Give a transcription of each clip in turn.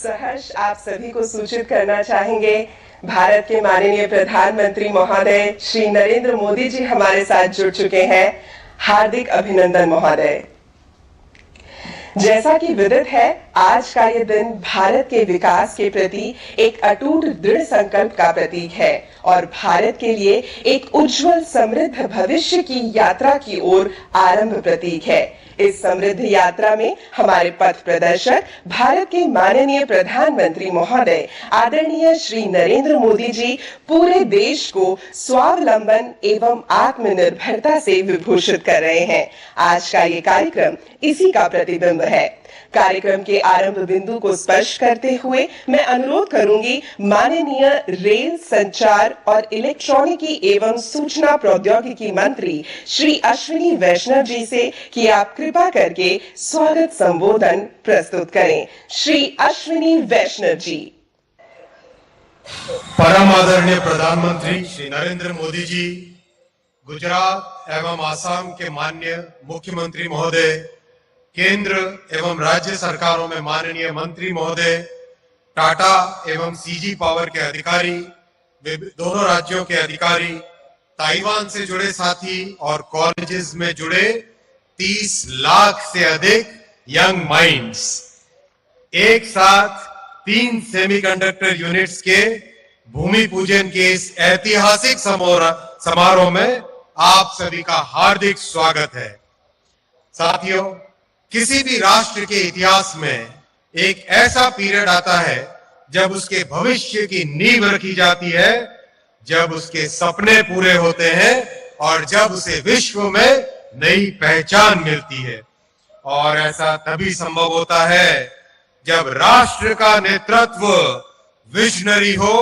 सहर्ष आप सभी को सूचित करना चाहेंगे, भारत के माननीय प्रधानमंत्री महोदय श्री नरेंद्र मोदी जी हमारे साथ जुड़ चुके हैं। हार्दिक अभिनंदन महोदय। जैसा कि विदित है, आज का ये दिन भारत के विकास के प्रति एक अटूट दृढ़ संकल्प का प्रतीक है और भारत के लिए एक उज्जवल समृद्ध भविष्य की यात्रा की ओर आरंभ प्रतीक है। इस समृद्ध यात्रा में हमारे पथ प्रदर्शक भारत के माननीय प्रधानमंत्री महोदय आदरणीय श्री नरेंद्र मोदी जी पूरे देश को स्वावलंबन एवं आत्मनिर्भरता से विभूषित कर रहे हैं। आज का ये कार्यक्रम इसी का प्रतिबिंब है। कार्यक्रम के आरंभ बिंदु को स्पर्श करते हुए मैं अनुरोध करूंगी माननीय रेल संचार और इलेक्ट्रॉनिकी एवं सूचना प्रौद्योगिकी मंत्री श्री अश्विनी वैष्णव जी से कि आप कृपा करके स्वागत संबोधन प्रस्तुत करें। श्री अश्विनी वैष्णव जी। परम आदरणीय प्रधानमंत्री श्री नरेंद्र मोदी जी, गुजरात एवं आसाम के माननीय मुख्यमंत्री महोदय, केंद्र एवं राज्य सरकारों में माननीय मंत्री महोदय, टाटा एवं सीजी पावर के अधिकारी, दोनों राज्यों के अधिकारी, ताइवान से जुड़े साथी और कॉलेजेस में जुड़े 30 लाख से अधिक यंग माइंड्स, एक साथ 3 सेमीकंडक्टर यूनिट्स के भूमि पूजन के इस ऐतिहासिक समारोह में आप सभी का हार्दिक स्वागत है। साथियों, किसी भी राष्ट्र के इतिहास में एक ऐसा पीरियड आता है जब उसके भविष्य की नींव रखी जाती है, जब उसके सपने पूरे होते हैं और जब उसे विश्व में नई पहचान मिलती है। और ऐसा तभी संभव होता है जब राष्ट्र का नेतृत्व विजनरी हो,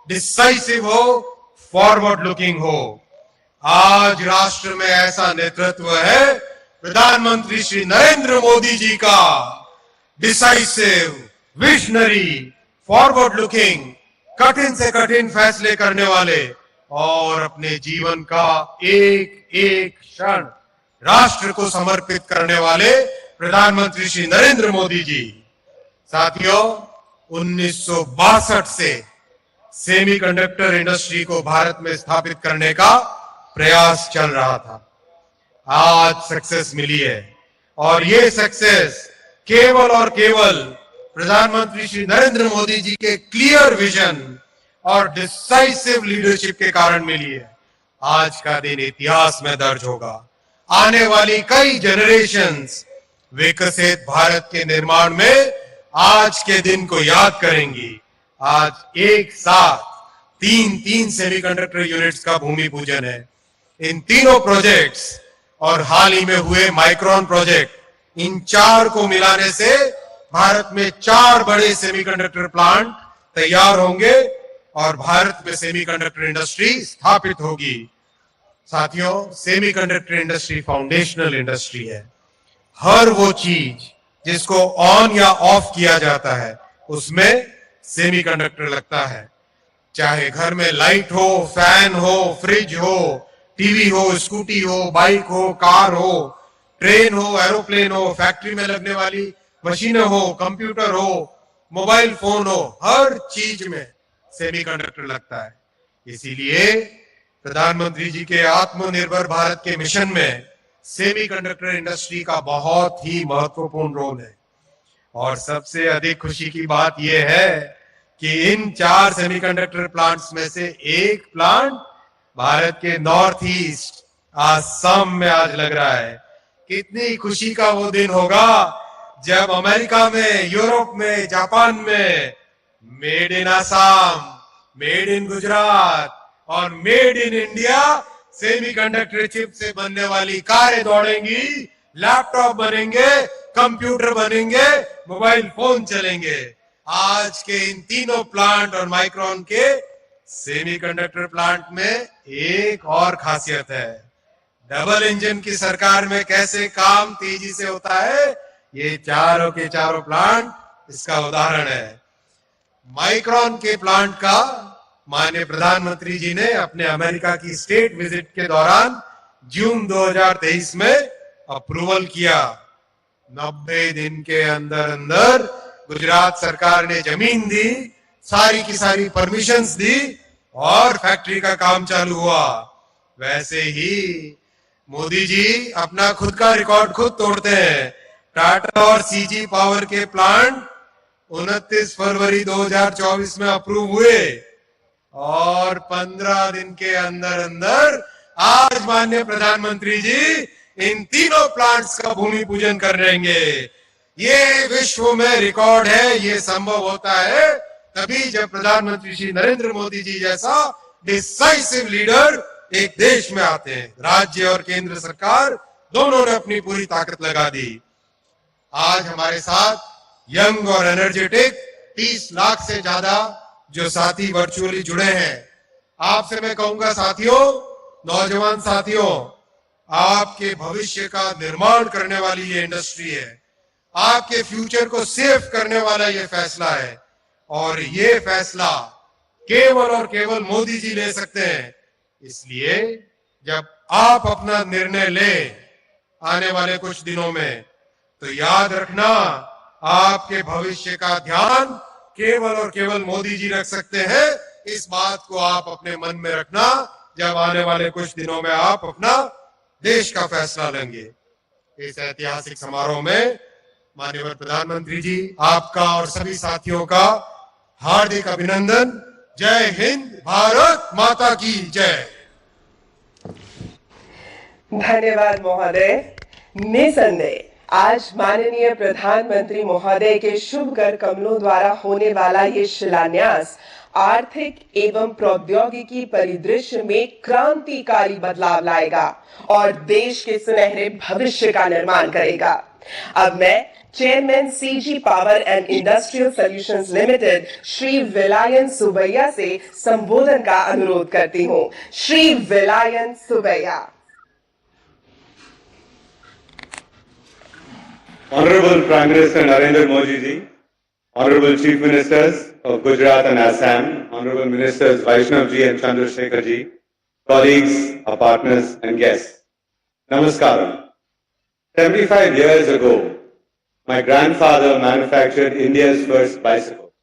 डिसाइसिव हो, फॉरवर्ड लुकिंग हो। आज राष्ट्र में ऐसा नेतृत्व है प्रधानमंत्री श्री नरेंद्र मोदी जी का। डिसाइसिव, विजनरी, फॉरवर्ड लुकिंग, कठिन से कठिन फैसले करने वाले और अपने जीवन का एक एक क्षण राष्ट्र को समर्पित करने वाले प्रधानमंत्री श्री नरेंद्र मोदी जी। साथियों, 1962 से सेमीकंडक्टर इंडस्ट्री को भारत में स्थापित करने का प्रयास चल रहा था। आज सक्सेस मिली है और ये सक्सेस केवल और केवल प्रधानमंत्री श्री नरेंद्र मोदी जी के क्लियर विजन और डिसाइसिव लीडरशिप के कारण मिली है। आज का दिन इतिहास में दर्ज होगा। आने वाली कई जनरेशंस विकसित भारत के निर्माण में आज के दिन को याद करेंगी। आज एक साथ 3 सेमीकंडक्टर यूनिट्स का भूमि पूजन है। इन तीनों प्रोजेक्ट्स और हाल ही में हुए माइक्रोन प्रोजेक्ट, इन 4 को मिलाने से भारत में 4 बड़े सेमीकंडक्टर प्लांट तैयार होंगे और भारत में सेमीकंडक्टर इंडस्ट्री स्थापित होगी। साथियों, सेमीकंडक्टर इंडस्ट्री फाउंडेशनल इंडस्ट्री है। हर वो चीज जिसको ऑन या ऑफ किया जाता है उसमें सेमीकंडक्टर लगता है। चाहे घर में लाइट हो, फैन हो, फ्रिज हो, टीवी हो, स्कूटी हो, बाइक हो, कार हो, ट्रेन हो, एरोप्लेन हो, फैक्ट्री में लगने वाली मशीनें हो, कंप्यूटर हो, मोबाइल फोन हो, हर चीज में सेमीकंडक्टर लगता है। इसीलिए प्रधानमंत्री जी के आत्मनिर्भर भारत के मिशन में सेमीकंडक्टर इंडस्ट्री का बहुत ही महत्वपूर्ण रोल है। और सबसे अधिक खुशी की बात यह है कि इन 4 सेमीकंडक्टर प्लांट्स में से एक प्लांट भारत के नॉर्थ ईस्ट आसाम में आज लग रहा है। कितनी खुशी का वो दिन होगा जब अमेरिका में, यूरोप में, जापान में made in Assam, made in Gujarat और made in India semiconductor chip से बनने वाली कारें दौड़ेंगी, लैपटॉप बनेंगे, कंप्यूटर बनेंगे, मोबाइल फोन चलेंगे। आज के इन तीनों प्लांट और माइक्रोन के सेमीकंडक्टर प्लांट में एक और खासियत है। डबल इंजन की सरकार में कैसे काम तेजी से होता है, ये चारों के चारों प्लांट इसका उदाहरण है। माइक्रोन के प्लांट का माननीय प्रधानमंत्री जी ने अपने अमेरिका की स्टेट विजिट के दौरान जून 2023 में अप्रूवल किया। 90 दिन के अंदर अंदर गुजरात सरकार ने जमीन दी, सारी की सारी परमिशंस दी और फैक्ट्री का काम चालू हुआ। वैसे ही मोदी जी अपना खुद का रिकॉर्ड खुद तोड़ते हैं। टाटा और सीजी पावर के प्लांट 29 फरवरी 2024 में अप्रूव हुए और 15 दिन के अंदर अंदर आज माननीय प्रधानमंत्री जी इन तीनों प्लांट्स का भूमि पूजन कर देंगे। ये विश्व में रिकॉर्ड है। ये संभव होता है तभी जब प्रधानमंत्री श्री नरेंद्र मोदी जी जैसा डिसाइसिव लीडर एक देश में आते हैं। राज्य और केंद्र सरकार दोनों ने अपनी पूरी ताकत लगा दी। आज हमारे साथ यंग और एनर्जेटिक 30 लाख से ज्यादा जो साथी वर्चुअली जुड़े हैं। आपसे मैं कहूंगा साथियों, नौजवान साथियों, आपके भविष्य का निर्माण करने वाली ये इंडस्ट्री है। आपके फ्यूचर को सेफ करने वाला ये फैसला है और ये फैसला केवल और केवल मोदी जी ले सकते हैं। इसलिए जब आप अपना निर्णय लें आने वाले कुछ दिनों में, तो याद रखना आपके भविष्य का ध्यान केवल और केवल मोदी जी रख सकते हैं। इस बात को आप अपने मन में रखना जब आने वाले कुछ दिनों में आप अपना देश का फैसला लेंगे। इस ऐतिहासिक समारोह में माननीय प्रधानमंत्री जी, आपका और सभी साथियों का हार्दिक अभिनंदन। जय हिंद, भारत माता की जय। धन्यवाद महोदय। निसंदेह आज माननीय प्रधानमंत्री महोदय के शुभ कर कमलों द्वारा होने वाला ये शिलान्यास आर्थिक एवं प्रौद्योगिकी परिदृश्य में क्रांतिकारी बदलाव लाएगा और देश के सुनहरे भविष्य का निर्माण करेगा। अब मैं chairman CG power and industrial solutions limited Shri Vellayan Subbiah से संबोधन का अनुरोध करती हूं। Shri Vellayan Subbaiah. Honorable Prime Minister Narendra Modi ji, Honorable Chief Ministers of Gujarat and Assam, Honorable Ministers Vaishnav ji and Chandrasekhar ji, colleagues, our partners and guests, Namaskaram. 75 years ago, my grandfather manufactured India's first bicycle.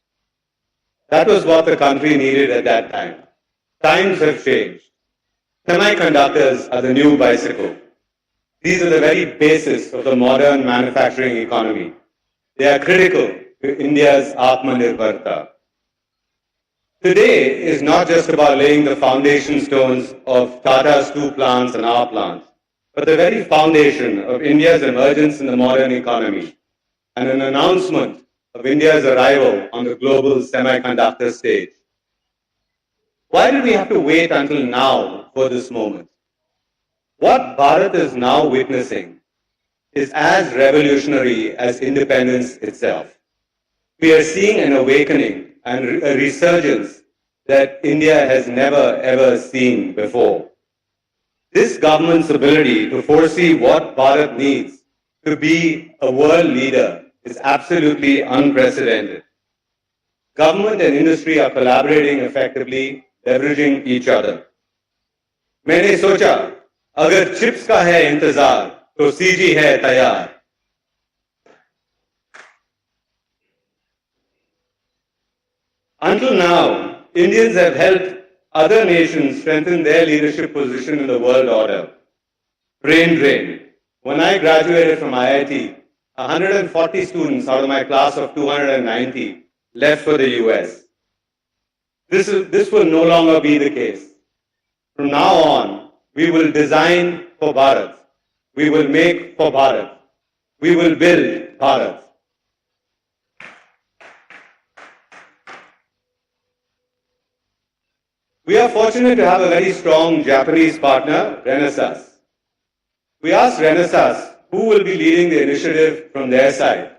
That was what the country needed at that time. Times have changed. Semiconductors are the new bicycle. These are the very basis of the modern manufacturing economy. They are critical to India's Atmanirbharta. Today is not just about laying the foundation stones of Tata's 2 plants and our plants, but the very foundation of India's emergence in the modern economy and an announcement of India's arrival on the global semiconductor stage. Why did we have to wait until now for this moment? What Bharat is now witnessing is as revolutionary as independence itself. We are seeing an awakening and a resurgence that India has never ever seen before. This government's ability to foresee what Bharat needs to be a world leader is absolutely unprecedented. Government and industry are collaborating effectively, leveraging each other. मैंने सोचा अगर chips का है इंतजार तो CG है तैयार। Until now, Indians have helped other nations strengthen their leadership position in the world order. Brain drain. When I graduated from IIT, 140 students out of my class of 290 left for the US. This will no longer be the case. From now on, we will design for Bharat. We will make for Bharat. We will build Bharat. We are fortunate to have a very strong Japanese partner, Renesas. We asked Renesas who will be leading the initiative from their side.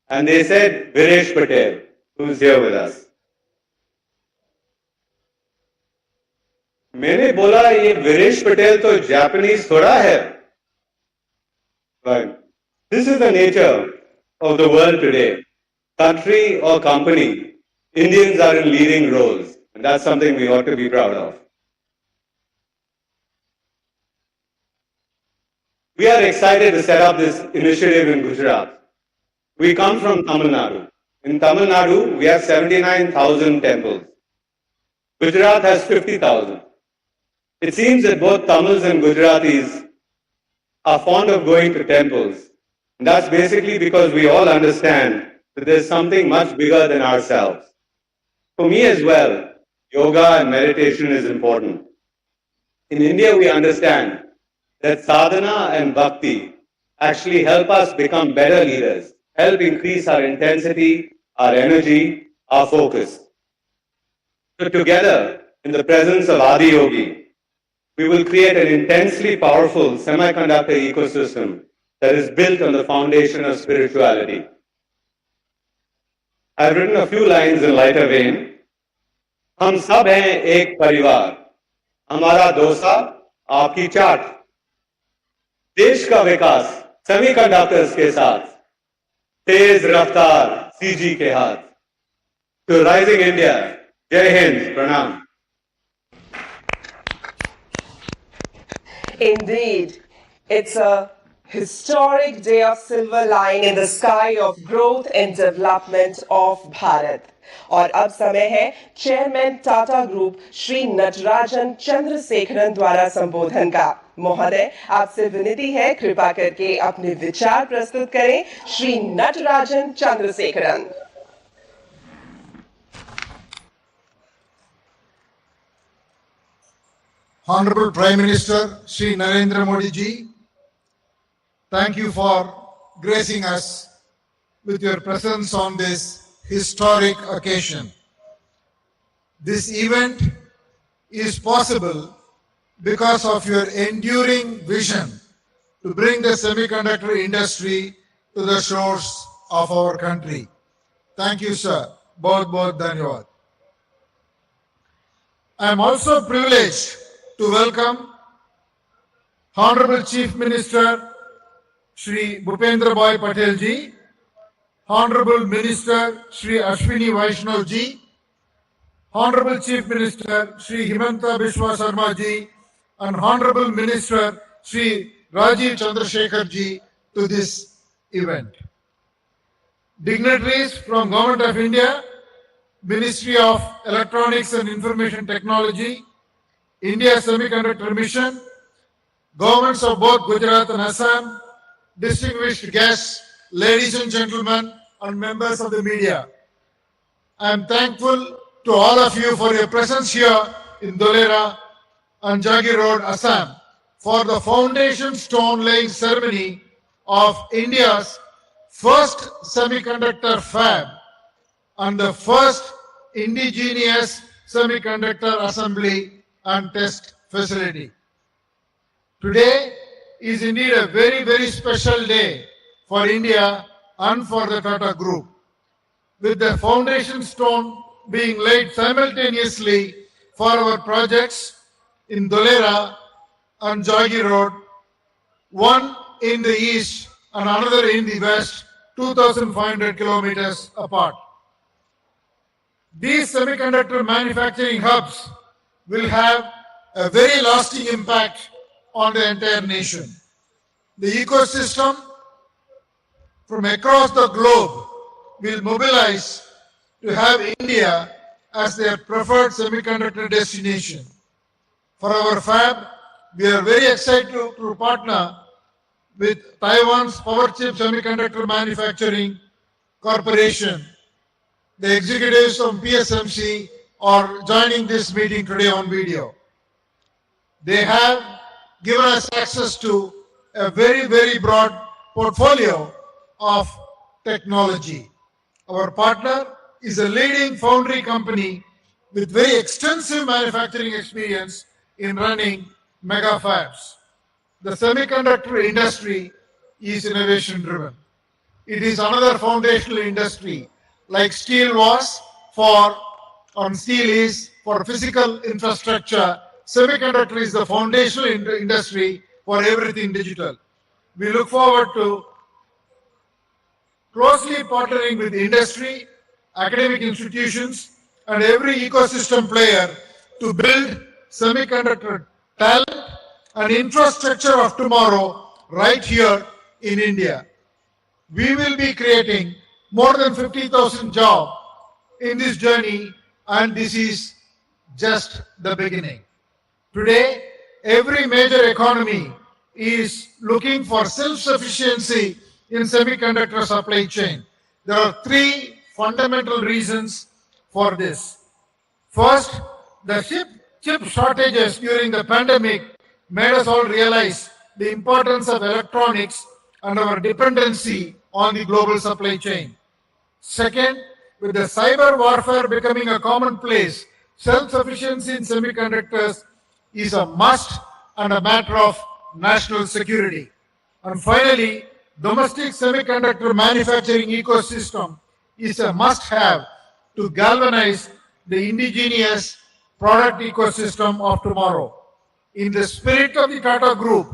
And they said Viresh Patel, who is here with us. मैंने बोला ये विरेश पटेल तो Japanese थोड़ा है। But this is the nature of the world today. Country or company, Indians are in leading roles, and that's something we ought to be proud of. We are excited to set up this initiative in Gujarat. We come from Tamil Nadu. In Tamil Nadu, we have 79,000 temples. Gujarat has 50,000. It seems that both Tamils and Gujaratis are fond of going to temples. And that's basically because we all understand that there's something much bigger than ourselves. For me as well, yoga and meditation is important. In India, we understand that sadhana and bhakti actually help us become better leaders, help increase our intensity, our energy, our focus. So together, in the presence of Adi Yogi, we will create an intensely powerful semiconductor ecosystem that is built on the foundation of spirituality. I've written a few lines in lighter vein. हम सब हैं एक परिवार, हमारा डोसा आपकी चाट, देश का विकास semiconductors के साथ, तेज रफ्तार सीजी के हाथ. To rising India, जय हिंद, प्रणाम. Indeed, it's a historic day of silver line in the sky of growth and development of Bharat. और अब समय है चेयरमैन टाटा ग्रुप श्री नटराजन चंद्रशेखरन द्वारा संबोधन का. महोदय, आपसे विनती है कृपा करके अपने विचार प्रस्तुत करें. Shri Natarajan Chandrasekaran. Honorable Prime Minister Shri Narendra Modi ji, thank you for gracing us with your presence on this historic occasion. This event is possible because of your enduring vision to bring the semiconductor industry to the shores of our country. Thank you, sir. Bahut dhanyawad. I am also privileged to welcome Honorable Chief Minister Shri Bhupendra Bhai Patel ji, Honorable Minister Shri Ashwini Vaishnav ji, Honorable Chief Minister Shri Himanta Biswa Sarma ji, and Honorable Minister Shri Rajiv Chandrasekhar ji to this event. Dignitaries from Government of India, Ministry of Electronics and Information Technology, India Semiconductor Mission, governments of both Gujarat and Assam, distinguished guests, ladies and gentlemen, and members of the media. I am thankful to all of you for your presence here in Dholera and Jagi Road, Assam, for the foundation stone laying ceremony of India's first semiconductor fab and the first indigenous semiconductor assembly and test facility. Today is indeed a very, very special day for India and for the Tata Group, with the foundation stone being laid simultaneously for our projects in Dholera and Jagi Road, one in the east and another in the west, 2,500 kilometers apart. These semiconductor manufacturing hubs will have a very lasting impact on the entire nation. The ecosystem from across the globe will mobilize to have India as their preferred semiconductor destination. For our fab, we are very excited to partner with Taiwan's Power Chip Semiconductor Manufacturing Corporation. The executives from PSMC are joining this meeting today on video. They have given us access to a very, very broad portfolio of technology. Our partner is a leading foundry company with very extensive manufacturing experience in running mega fabs. The semiconductor industry is innovation driven. It is another foundational industry, like steel was for, steel is for physical infrastructure. Semiconductor is the foundational industry for everything digital. We look forward to closely partnering with industry, academic institutions, and every ecosystem player to build semiconductor talent and infrastructure of tomorrow right here in India. We will be creating more than 50,000 jobs in this journey, and this is just the beginning. Today, every major economy is looking for self-sufficiency in semiconductor supply chain. There are three fundamental reasons for this. First, the chip shortages during the pandemic made us all realize the importance of electronics and our dependency on the global supply chain. Second, with the cyber warfare becoming a commonplace, self-sufficiency in semiconductors is a must and a matter of national security. And finally, domestic semiconductor manufacturing ecosystem is a must-have to galvanize the indigenous product ecosystem of tomorrow. In the spirit of the Tata Group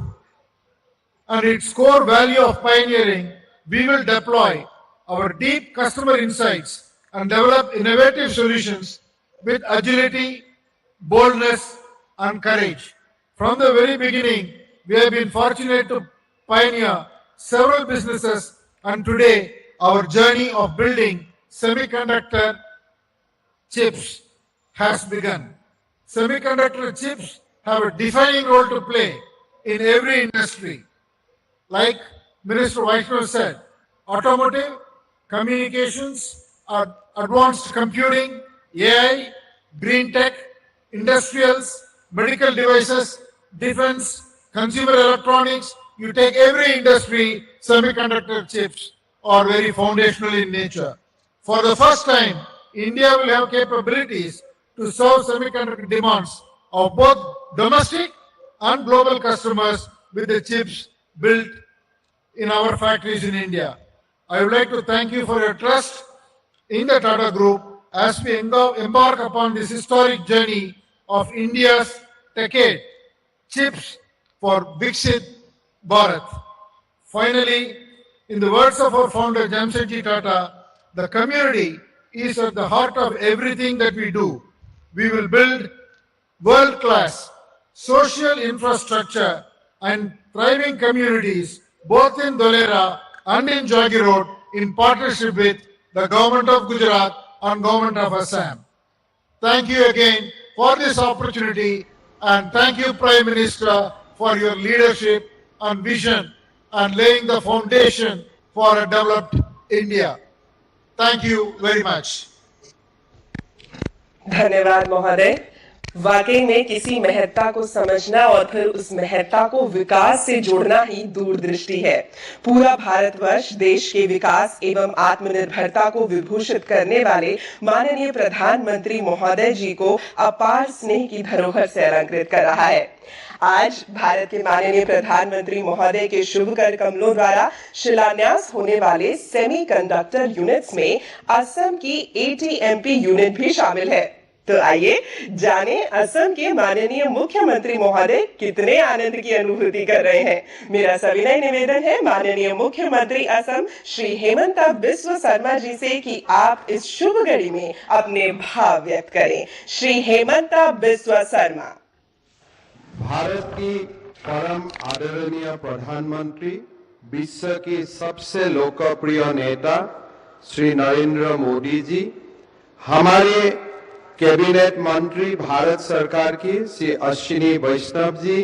and its core value of pioneering, we will deploy our deep customer insights and develop innovative solutions with agility, boldness, and courage. From the very beginning, we have been fortunate to pioneer several businesses, and today our journey of building semiconductor chips has begun. Semiconductor chips have a defining role to play in every industry. Like Minister Vaishnav said, automotive, communications, advanced computing, AI, green tech, industrials, medical devices, defense, consumer electronics, you take every industry, semiconductor chips are very foundational in nature. For the first time, India will have capabilities to serve semiconductor demands of both domestic and global customers with the chips built in our factories in India. I would like to thank you for your trust in the Tata Group as we embark upon this historic journey of India's decade, chips for Viksit Bharat. Finally, in the words of our founder Jamsetji Tata, the community is at the heart of everything that we do. We will build world-class social infrastructure and thriving communities both in Dholera and in Jagi Road in partnership with the Government of Gujarat and Government of Assam. Thank you again for this opportunity, and thank you, Prime Minister, for your leadership and vision and laying the foundation for a developed India. Thank you very much. धन्यवाद महोदय। वाकई में किसी महत्ता को समझना और फिर उस महत्ता को विकास से जोड़ना ही दूरदृष्टि है। पूरा भारतवर्ष देश के विकास एवं आत्मनिर्भरता को विभूषित करने वाले माननीय प्रधानमंत्री महोदय जी को अपार स्नेह की धरोहर से अलंकृत कर रहा है। आज भारत के माननीय प्रधानमंत्री महोदय के शुभ कर कमलों द्वारा शिलान्यास होने वाले सेमीकंडक्टर यूनिट्स में असम की ATMP यूनिट भी शामिल है। तो आइए जाने असम के माननीय मुख्यमंत्री महोदय कितने आनंद की अनुभूति कर रहे हैं। मेरा सविनय निवेदन है माननीय मुख्यमंत्री असम श्री हेमंता बिस्वा शर्मा जी से कि आप इस शुभ घड़ी में अपने भाव व्यक्त करें। श्री हेमंता बिस्वा शर्मा। भारत की परम आदरणीय प्रधानमंत्री, विश्व के सबसे लोकप्रिय नेता श्री नरेंद्र मोदी जी, हमारे कैबिनेट मंत्री भारत सरकार की श्री अश्विनी वैष्णव जी,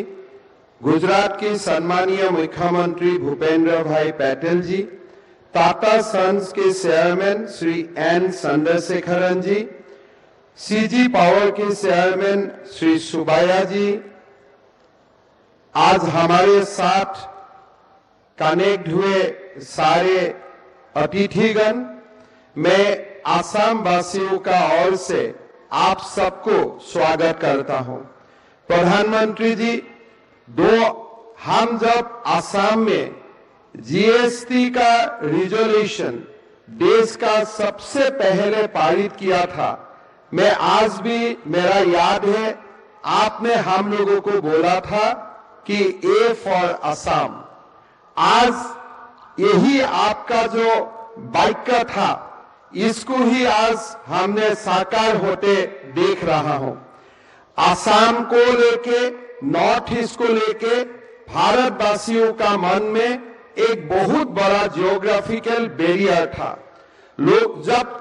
गुजरात के सम्मानीय मुख्यमंत्री भूपेंद्र भाई पटेल जी, टाटा सन्स के चेयरमैन श्री एन चंद्रशेखरन जी, CG पावर के चेयरमैन श्री सुबाया जी, आज हमारे साथ कनेक्ट हुए सारे अतिथिगण, मैं आसाम वासियों का ओर से आप सबको स्वागत करता हूं। प्रधानमंत्री जी, हम जब आसाम में GST का रिजोल्यूशन देश का सबसे पहले पारित किया था, मैं आज भी मेरा याद है आपने हम लोगों को बोला था कि A फॉर असम। आज यही आपका जो वाक्य था, इसको ही आज हमने साकार होते देख रहा हूं। आसाम को लेके, नॉर्थ ईस्ट को लेके भारतवासियों का मन में एक बहुत बड़ा जियोग्राफिकल बैरियर था। लोग जब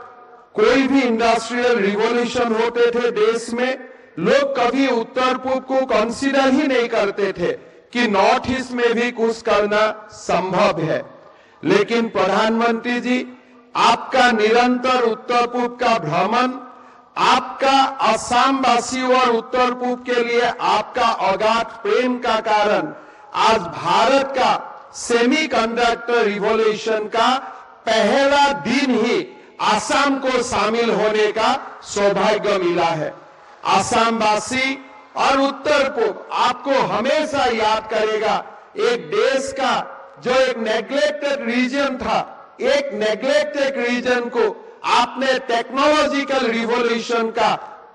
कोई भी इंडस्ट्रियल रिवॉल्यूशन होते थे देश में, लोग कभी उत्तर पूर्व को कंसीडर ही नहीं करते थे कि नॉर्थ ईस्ट में भी कुछ करना संभव है। लेकिन प्रधानमंत्री जी, आपका निरंतर उत्तर पूर्व का भ्रमण, आपका असम वासियों और उत्तर पूर्व के लिए आपका अगाध प्रेम का कारण आज भारत का सेमीकंडक्टर रिवॉल्यूशन का पहला दिन ही असम को शामिल होने का सौभाग्य मिला है। असम वासी और उत्तर पूर्व आपको हमेशा याद करेगा, एक देश का जो एक नेग्लेक्टेड रीजन था, एक नेग्लेक्टेड रीजन को आपने टेक्नोलॉजिकल रिवॉल्यूशन का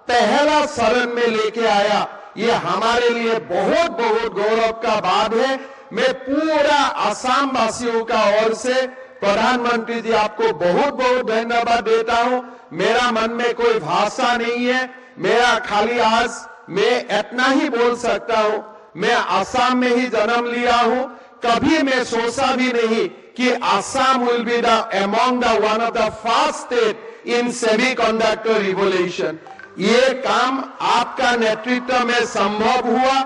पहला शरण में लेके आया। ये हमारे लिए बहुत बहुत गौरव का बात है। मैं पूरा असम वासियों का ओर से प्रधानमंत्री जी आपको बहुत बहुत धन्यवाद देता हूं। मेरा मन में कोई भाषा नहीं है, मेरा खाली आज मैं इतना ही बोल सकता हूं। मैं असम में ही जन्म लिया हूं, कभी मैं सोचा भी नहीं कि Assam will be the among the one of the first state in semiconductor revolution. ये काम आपका नेतृत्व में संभव हुआ।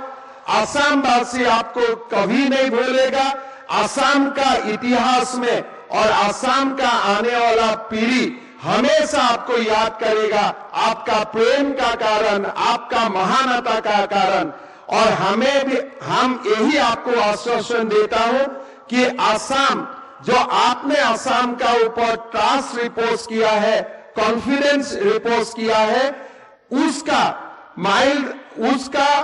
असम वासी आपको कभी नहीं भूलेगा। असम का इतिहास में और असम का आने वाला पीढ़ी हमेशा आपको याद करेगा, आपका प्रेम का कारण, आपका महानता का कारण। और हमें भी, हम यही आपको आश्वासन देता हूं कि असम, जो आपने असम का ऊपर ट्रस्ट रिपोर्ट किया है, कॉन्फिडेंस रिपोर्ट किया है, उसका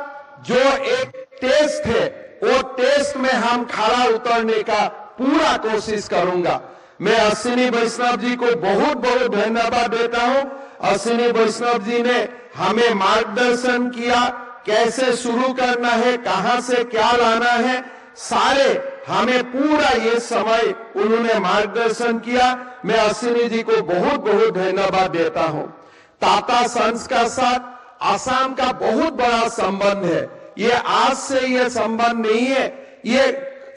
जो एक टेस्ट है, वो टेस्ट में हम खरा उतरने का पूरा कोशिश करूंगा। मैं अश्विनी वैष्णव जी को बहुत बहुत धन्यवाद देता हूं। अश्विनी वैष्णव जी ने हमें मार्गदर्शन किया, कैसे शुरू करना है, कहां से क्या लाना है, सारे हमें पूरा ये समय उन्होंने मार्गदर्शन किया। मैं अश्विनी जी को बहुत बहुत धन्यवाद देता हूं। टाटा सन्स का साथ असम का बहुत बड़ा संबंध है। ये आज से ये संबंध नहीं है,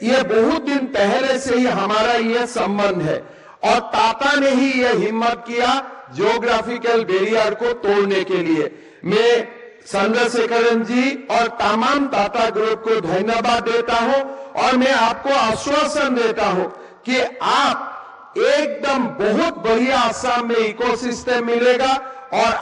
ये बहुत दिन पहले से ही हमारा ये संबंध है। और टाटा ने ही ये हिम्मत किया ज्योग्राफिकल बैरियर को तोड़ने के लिए। मैं चंद्रशेखरन जी और तमाम टाटा ग्रुप को धन्यवाद देता हूं। और मैं आपको आश्वासन देता हूं कि आप एकदम बहुत बढ़िया असम में इकोसिस्टम मिलेगा। और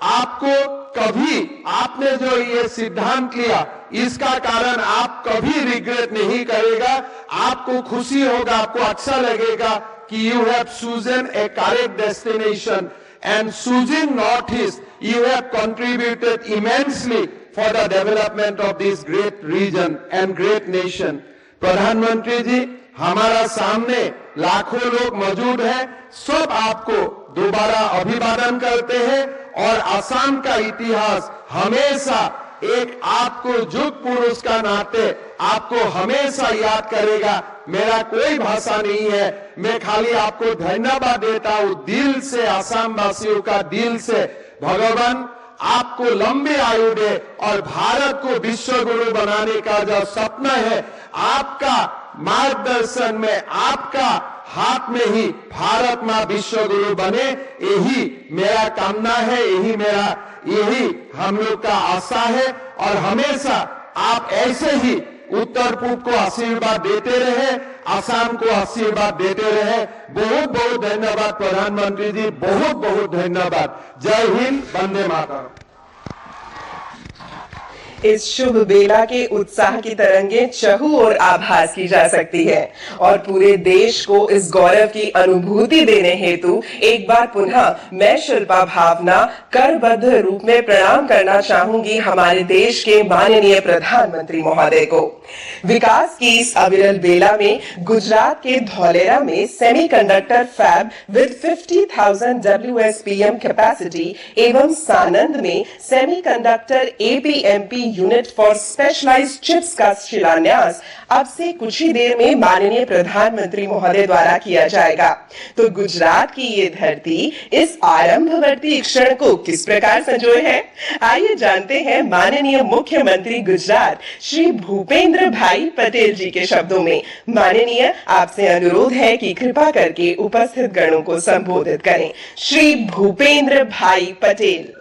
आपको कभी, आपने जो ये सिद्धांत लिया, इसका कारण आप कभी रिग्रेट नहीं करेगा। आपको खुशी होगा, आपको अच्छा लगेगा कि you have chosen A correct destination and choosing Northeast, you have contributed immensely for the development of this great region and great nation. प्रधानमंत्री जी, हमारा सामने लाखों लोग मौजूद हैं, सब आपको दोबारा अभिवादन करते हैं। और असम का इतिहास हमेशा एक आपको युग पुरुष का नाते आपको हमेशा याद करेगा। मेरा कोई भाषा नहीं है, मैं खाली आपको धन्यवाद देता हूं दिल से, असम वासियों का दिल से। भगवान आपको लंबी आयु दे और भारत को विश्व गुरु बनाने का जो सपना है, आपका मार्गदर्शन में, आपका हाथ में ही भारत मां विश्व गुरु बने, यही मेरा कामना है, यही हम लोग का आशा है। और हमेशा आप ऐसे ही उत्तर पूर्व को आशीर्वाद देते रहे, असम को आशीर्वाद देते रहे। बहुत बहुत धन्यवाद प्रधानमंत्री जी, बहुत बहुत धन्यवाद। जय हिंद, वंदे मातरम। इस शुभ बेला के उत्साह की तरंगे चहु और आभास की जा सकती है। और पूरे देश को इस गौरव की अनुभूति देने हेतु एक बार पुनः मैं शिल्पा भावना करबद्ध रूप में प्रणाम करना चाहूंगी हमारे देश के माननीय प्रधानमंत्री महोदय को। विकास की इस अविरल बेला में गुजरात के धौलेरा में semiconductor fab with 50,000 WSPM capacity एवं सानंद में semiconductor APMP unit for specialised chips का शिलान्यास अब से कुछ ही देर में माननीय प्रधानमंत्री महोदय द्वारा किया जाएगा। तो गुजरात की ये धरती इस आरंभवर्ती क्षण को किस प्रकार संजोए है, आइए जानते हैं माननीय मुख्यमंत्री गुजरात श्री भूपेंद्र भाई पटेल जी के शब्दों में। माननीय, आपसे अनुरोध है कि कृपा करके उपस्थित गणों को संबोधित करें। श्री भूपेंद्र भाई पटेल।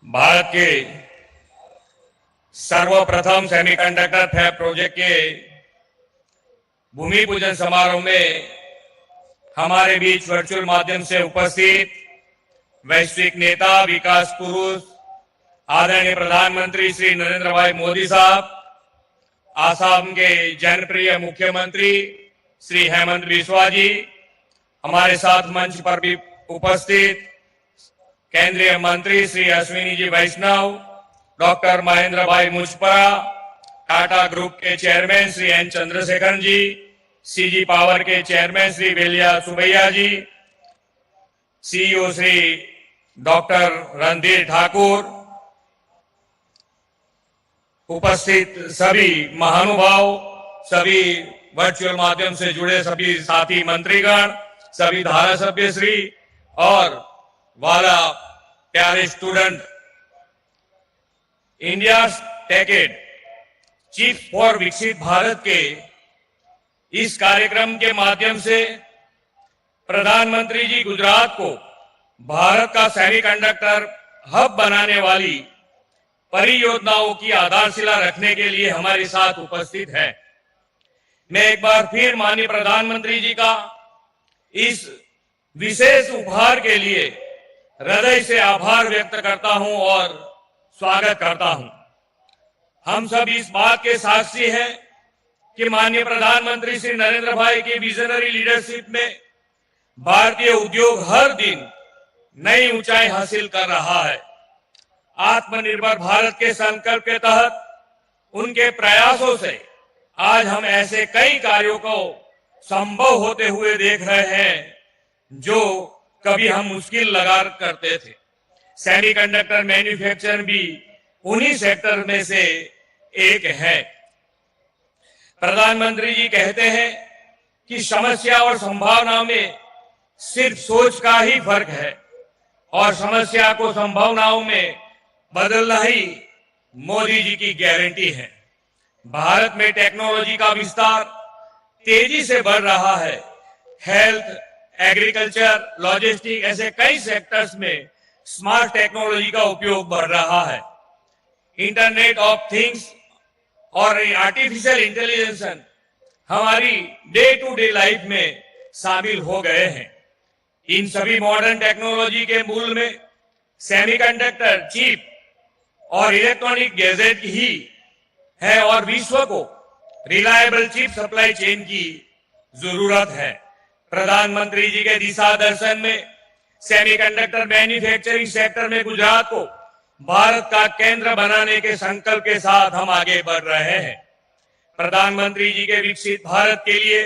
भारत के सर्वप्रथम सेमीकंडक्टर फैब प्रोजेक्ट के भूमि पूजन समारोह में हमारे बीच वर्चुअल माध्यम से उपस्थित वैश्विक नेता, विकास पुरुष, आदरणीय प्रधानमंत्री श्री नरेंद्र भाई मोदी साहब, आसाम के जनप्रिय मुख्यमंत्री श्री हेमंत बिस्वा जी, हमारे साथ मंच पर भी उपस्थित केंद्रीय मंत्री श्री अश्विनी जी वैष्णव, डॉक्टर महेंद्र भाई मुजपरा, टाटा ग्रुप के chairman Shri N Chandrashekhar ji, CG power के चेयरमैन श्री वेलिया सुबैया जी, सीईओ श्री डॉक्टर रणधीर ठाकुर, उपस्थित सभी महानुभाव, सभी वर्चुअल माध्यम से जुड़े सभी साथी मंत्रीगण, सभी धारा सभ्य श्री और वाला प्यारे स्टूडेंट, इंडिया टेकेड चीफ फॉर विकसित भारत के इस कार्यक्रम के माध्यम से प्रधानमंत्री जी गुजरात को भारत का सेमीकंडक्टर हब बनाने वाली परियोजनाओं की आधारशिला रखने के लिए हमारे साथ उपस्थित है। मैं एक बार फिर माननीय प्रधानमंत्री जी का इस विशेष उपहार के लिए हृदय से आभार व्यक्त करता हूं और स्वागत करता हूं। हम सब इस बात के साक्षी हैं कि माननीय प्रधानमंत्री श्री नरेंद्र भाई की विजनरी लीडरशिप में भारतीय उद्योग हर दिन नई ऊंचाई हासिल कर रहा है। आत्मनिर्भर भारत के संकल्प के तहत उनके प्रयासों से आज हम ऐसे कई कार्यों को संभव होते हुए देख रहे हैं जो कभी हम मुश्किल लगा करते थे। सेमीकंडक्टर मैन्युफैक्चर भी उन्हीं सेक्टर में से एक है। प्रधानमंत्री जी कहते हैं कि समस्या और संभावना में सिर्फ सोच का ही फर्क है और समस्या को संभावनाओं में बदलना ही मोदी जी की गारंटी है। भारत में टेक्नोलॉजी का विस्तार तेजी से बढ़ रहा है। हेल्थ, एग्रीकल्चर, लॉजिस्टिक ऐसे कई सेक्टर्स में स्मार्ट टेक्नोलॉजी का उपयोग बढ़ रहा है। इंटरनेट ऑफ थिंग्स और आर्टिफिशियल इंटेलिजेंस हमारी डे टू डे लाइफ में शामिल हो गए हैं। इन सभी मॉडर्न टेक्नोलॉजी के मूल में सेमीकंडक्टर चिप और इलेक्ट्रॉनिक गैजेट ही है और विश्व को रिलायबल चिप सप्लाई चेन की जरूरत है। प्रधानमंत्री जी के दिशा दर्शन में सेमीकंडक्टर मैन्युफैक्चरिंग सेक्टर में गुजरात को भारत का केंद्र बनाने के संकल्प के साथ हम आगे बढ़ रहे हैं। प्रधानमंत्री जी के विकसित भारत के लिए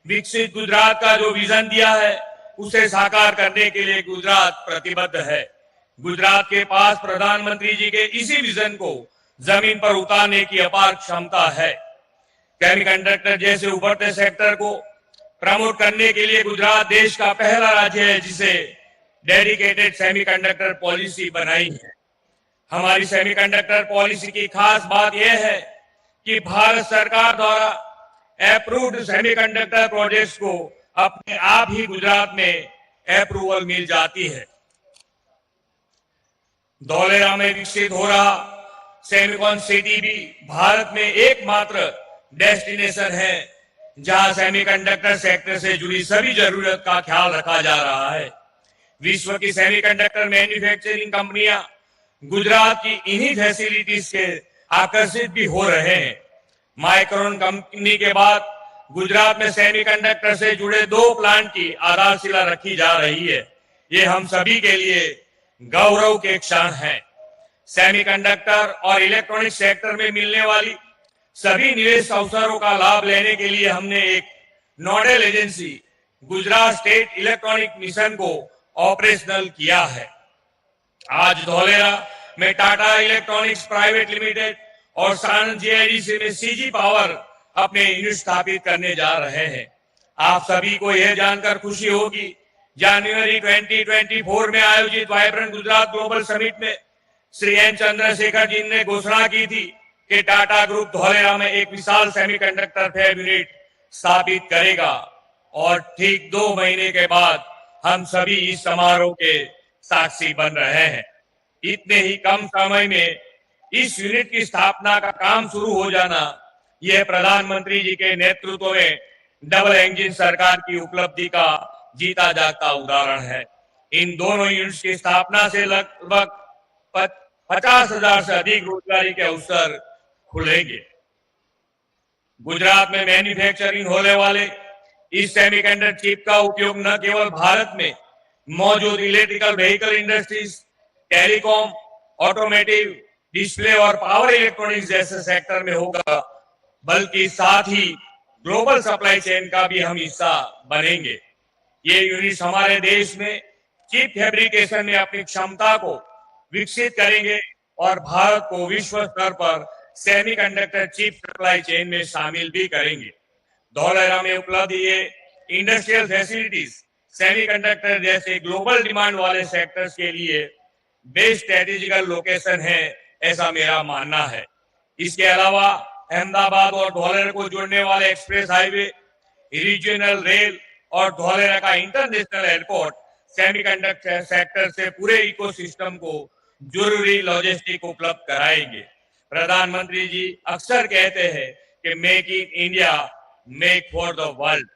विकसित गुजरात का जो विजन दिया है उसे साकार करने के लिए गुजरात प्रतिबद्ध है। गुजरात के पास प्रधानमंत्री जी के इसी विजन को जमीन पर उतारने की अपार क्षमता है। सेमीकंडक्टर जैसे उभरते सेक्टर को प्रमोट करने के लिए गुजरात देश का पहला राज्य है जिसे डेडिकेटेड सेमीकंडक्टर पॉलिसी बनाई है। हमारी सेमीकंडक्टर पॉलिसी की खास बात यह है कि भारत सरकार द्वारा अप्रूव्ड सेमीकंडक्टर प्रोजेक्ट्स को अपने आप ही गुजरात में अप्रूवल मिल जाती है। धौलेरा में विकसित हो रहा सेमीकॉन सिटी भी भारत में एकमात्र डेस्टिनेशन है जहां सेमीकंडक्टर सेक्टर से जुड़ी सभी जरूरत का ख्याल रखा जा रहा है। विश्व की सेमीकंडक्टर मैन्युफैक्चरिंग कंपनियां गुजरात की इन्हीं फैसिलिटीज से आकर्षित भी हो रहे हैं। माइक्रोन कंपनी के बाद गुजरात में सेमीकंडक्टर से जुड़े 2 प्लांट की आधारशिला रखी जा रही है। ये हम सभी के लिए गौरव के क्षण हैं। सेमीकंडक्टर और इलेक्ट्रॉनिक सेक्टर में मिलने वाली सभी निवेश अवसरों का लाभ लेने के लिए हमने एक nodal agency Gujarat state electronic mission को ऑपरेशनल किया है। आज धौलेरा में टाटा इलेक्ट्रॉनिक्स प्राइवेट लिमिटेड और सानंद जीआईडीसी में सीजी पावर अपने यूनिट स्थापित करने जा रहे हैं। आप सभी को यह जानकर खुशी होगी, जनवरी 2024 में आयोजित वाइब्रेंट गुजरात ग्लोबल समिट में श्री एन चंद्रशेखर जी ने घोषणा की थी कि टाटा ग्रुप धौलेरा में एक विशाल सेमीकंडक्टर फैब यूनिट स्थापित करेगा और ठीक 2 महीने के बाद हम सभी इस समारोह के साक्षी बन रहे हैं। इतने ही कम समय में इस यूनिट की स्थापना का काम शुरू हो जाना यह प्रधानमंत्री जी के नेतृत्व में डबल इंजन सरकार की उपलब्धि का जीता जागता उदाहरण है। इन दोनों यूनिट्स की स्थापना से लगभग 50,000 से अधिक रोजगारी के अवसर खुलेंगे। गुजरात में मैन्युफैक्चरिंग होने वाले इस सेमीकंडक्टर चिप का उपयोग न केवल भारत में मौजूद electrical vehicle industries, telecom, automotive, display और पावर इलेक्ट्रॉनिक्स जैसे सेक्टर में होगा, बल्कि साथ ही ग्लोबल सप्लाई चेन का भी हम हिस्सा बनेंगे। ये यूनिट्स हमारे देश में चिप फैब्रिकेशन में अपनी क्षमता को विकसित करेंगे और भारत को विश्व स्तर पर सेमीकंडक्टर चिप सप्लाई चेन में शामिल भी करेंगे। धौलेरा में उपलब्ध ये इंडस्ट्रियल फैसिलिटीज सेमीकंडक्टर जैसे ग्लोबल डिमांड वाले सेक्टर्स के लिए बेस्ट स्ट्रेटेजिकल लोकेशन है, ऐसा मेरा मानना है। इसके अलावा अहमदाबाद और धौलेरा को जोड़ने वाले एक्सप्रेस हाईवे, रीजनल रेल और धौलेरा का इंटरनेशनल एयरपोर्ट सेमीकंडक्टर सेक्टर से पूरे इकोसिस्टम को जरूरी लॉजिस्टिक उपलब्ध कराएंगे। प्रधानमंत्री जी अक्सर कहते हैं कि make in India, make for the world.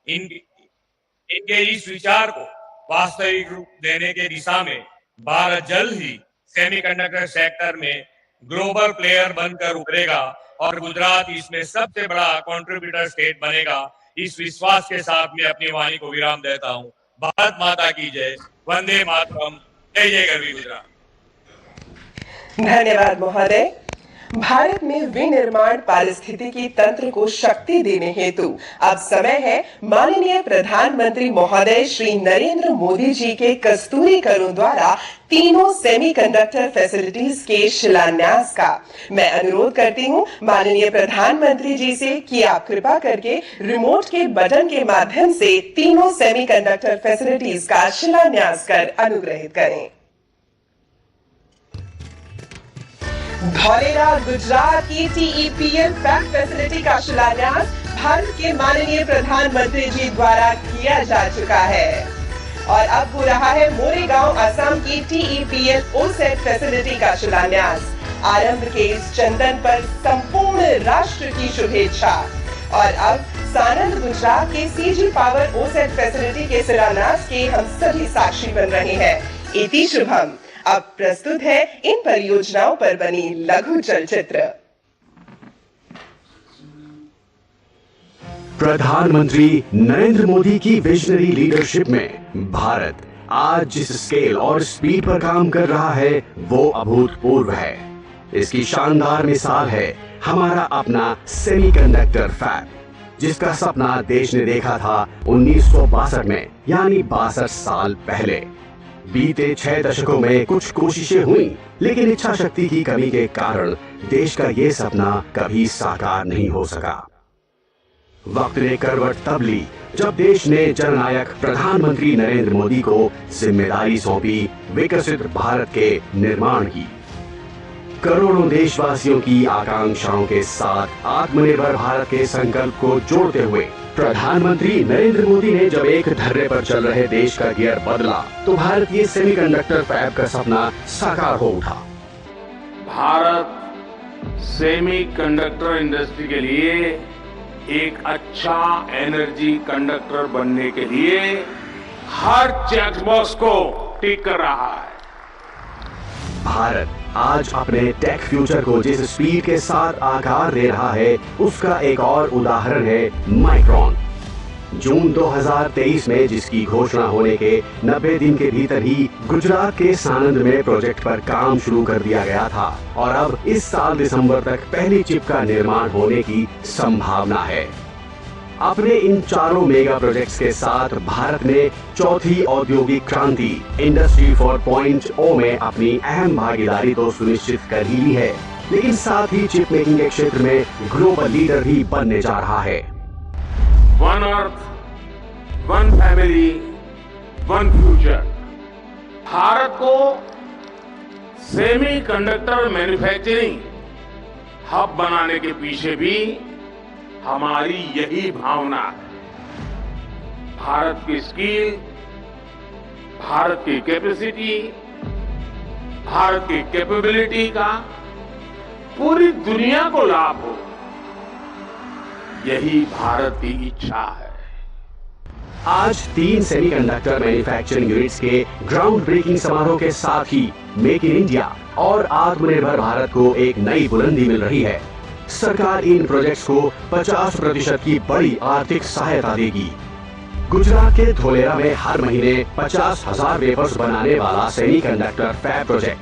इनके इस विचार को वास्तविक रूप देने के दिशा में भारत जल्द ही सेमीकंडक्टर सेक्टर में ग्लोबल प्लेयर बनकर उभरेगा और गुजरात इसमें सबसे बड़ा कंट्रीब्यूटर स्टेट बनेगा। इस विश्वास के साथ मैं अपनी वाणी को विराम देता हूं। भारत माता की जय, वंदे मातरम, जय जय गरवी गुजरात। धन्यवाद महोदय। भारत में विनिर्माण पारिस्थितिकी तंत्र को शक्ति देने हेतु अब समय है माननीय प्रधानमंत्री महोदय श्री नरेंद्र मोदी जी के कस्तूरी करों द्वारा तीनों सेमीकंडक्टर फैसिलिटीज के शिलान्यास का। मैं अनुरोध करती हूं माननीय प्रधानमंत्री जी से कि आप कृपा करके रिमोट के बटन के माध्यम से तीनों सेमीकंडक्टर फैसिलिटीज का शिलान्यास कर अनुग्रहित करें। धौलेरा गुजरात की TEPL फैब फैसिलिटी का शिलान्यास भारत के माननीय प्रधानमंत्री जी द्वारा किया जा चुका है और अब हो रहा है मोरेगांव असम की TEPL OSAT फैसिलिटी का शिलान्यास। आरंभ के इस चंदन पर संपूर्ण राष्ट्र की शुभेच्छा। और अब सानंद गुजरात के CG पावर OSAT फैसिलिटी के शिलान्यास के हम सभी साक्षी बन रहे हैं। इति शुभम। अब प्रस्तुत है इन परियोजनाओं पर बनी लघु चलचित्र। प्रधानमंत्री नरेंद्र मोदी की विजनरी लीडरशिप में भारत आज जिस स्केल और स्पीड पर काम कर रहा है वो अभूतपूर्व है। इसकी शानदार मिसाल है हमारा अपना सेमीकंडक्टर फैब, जिसका सपना देश ने देखा था 1962 में, यानी 62 साल पहले। बीते 6 दशकों में कुछ कोशिशें हुई, लेकिन इच्छा शक्ति की कमी के कारण देश का ये सपना कभी साकार नहीं हो सका। वक्त ने करवट तब ली जब देश ने जननायक प्रधानमंत्री नरेंद्र मोदी को जिम्मेदारी सौंपी विकसित भारत के निर्माण की। करोड़ों देशवासियों की आकांक्षाओं के साथ आत्मनिर्भर भारत के संकल्प को जोड़ते हुए प्रधानमंत्री नरेंद्र मोदी ने जब एक धर्रे पर चल रहे देश का गियर बदला तो भारत ये सेमीकंडक्टर फैब का सपना साकार हो उठा। भारत सेमीकंडक्टर इंडस्ट्री के लिए एक अच्छा एनर्जी कंडक्टर बनने के लिए हर चेकबॉक्स को टिक कर रहा है। भारत आज अपने टेक फ्यूचर को जिस स्पीड के साथ आकार दे रहा है उसका एक और उदाहरण है माइक्रोन। जून 2023 में जिसकी घोषणा होने के 90 दिन के भीतर ही गुजरात के सानंद में प्रोजेक्ट पर काम शुरू कर दिया गया था और अब इस साल दिसंबर तक पहली चिप का निर्माण होने की संभावना है। अपने इन चारों मेगा प्रोजेक्ट्स के साथ भारत ने चौथी औद्योगिक क्रांति इंडस्ट्री 4.0 में अपनी अहम भागीदारी तो सुनिश्चित कर ही ली है, लेकिन साथ ही चिप मेकिंग के क्षेत्र में ग्लोबल लीडर भी बनने जा रहा है। One earth, one family, one future. Bharat को सेमीकंडक्टर मैन्युफैक्चरिंग हब बनाने के पीछे भी हमारी यही भावना है। भारत की स्किल, भारत की कैपेसिटी, भारत की कैपेबिलिटी का पूरी दुनिया को लाभ हो, यही भारत की इच्छा है। आज 3 सेमीकंडक्टर मैन्युफैक्चरिंग यूनिट्स के ग्राउंड ब्रेकिंग समारोह के साथ ही मेक इन इंडिया और आत्मनिर्भर भारत को एक नई बुलंदी मिल रही है। सरकार इन प्रोजेक्ट्स को 50% की बड़ी आर्थिक सहायता देगी। गुजरात के धोलेरा में हर महीने 50,000 वेफर्स बनाने वाला सेमीकंडक्टर फैब प्रोजेक्ट,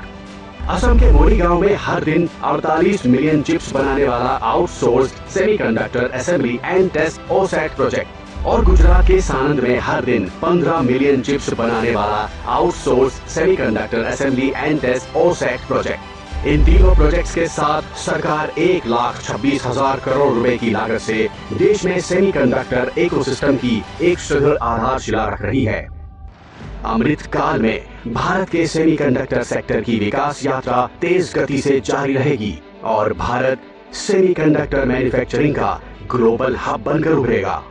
असम के मोरीगांव में हर दिन 48 मिलियन चिप्स बनाने वाला outsourced semiconductor assembly and test OSAT project और गुजरात के सानंद में हर दिन 15 मिलियन चिप्स बनाने वाला outsourced semiconductor assembly and test OSAT project. इन तीनों प्रोजेक्ट्स के साथ सरकार 1,26,000 करोड़ रुपए की लागत से देश में सेमीकंडक्टर इकोसिस्टम की एक सुदृढ़ आधारशिला रख रही है। अमृत काल में भारत के सेमीकंडक्टर सेक्टर की विकास यात्रा तेज गति से जारी रहेगी और भारत सेमीकंडक्टर मैन्युफैक्चरिंग का ग्लोबल हब बनकर उभरेगा।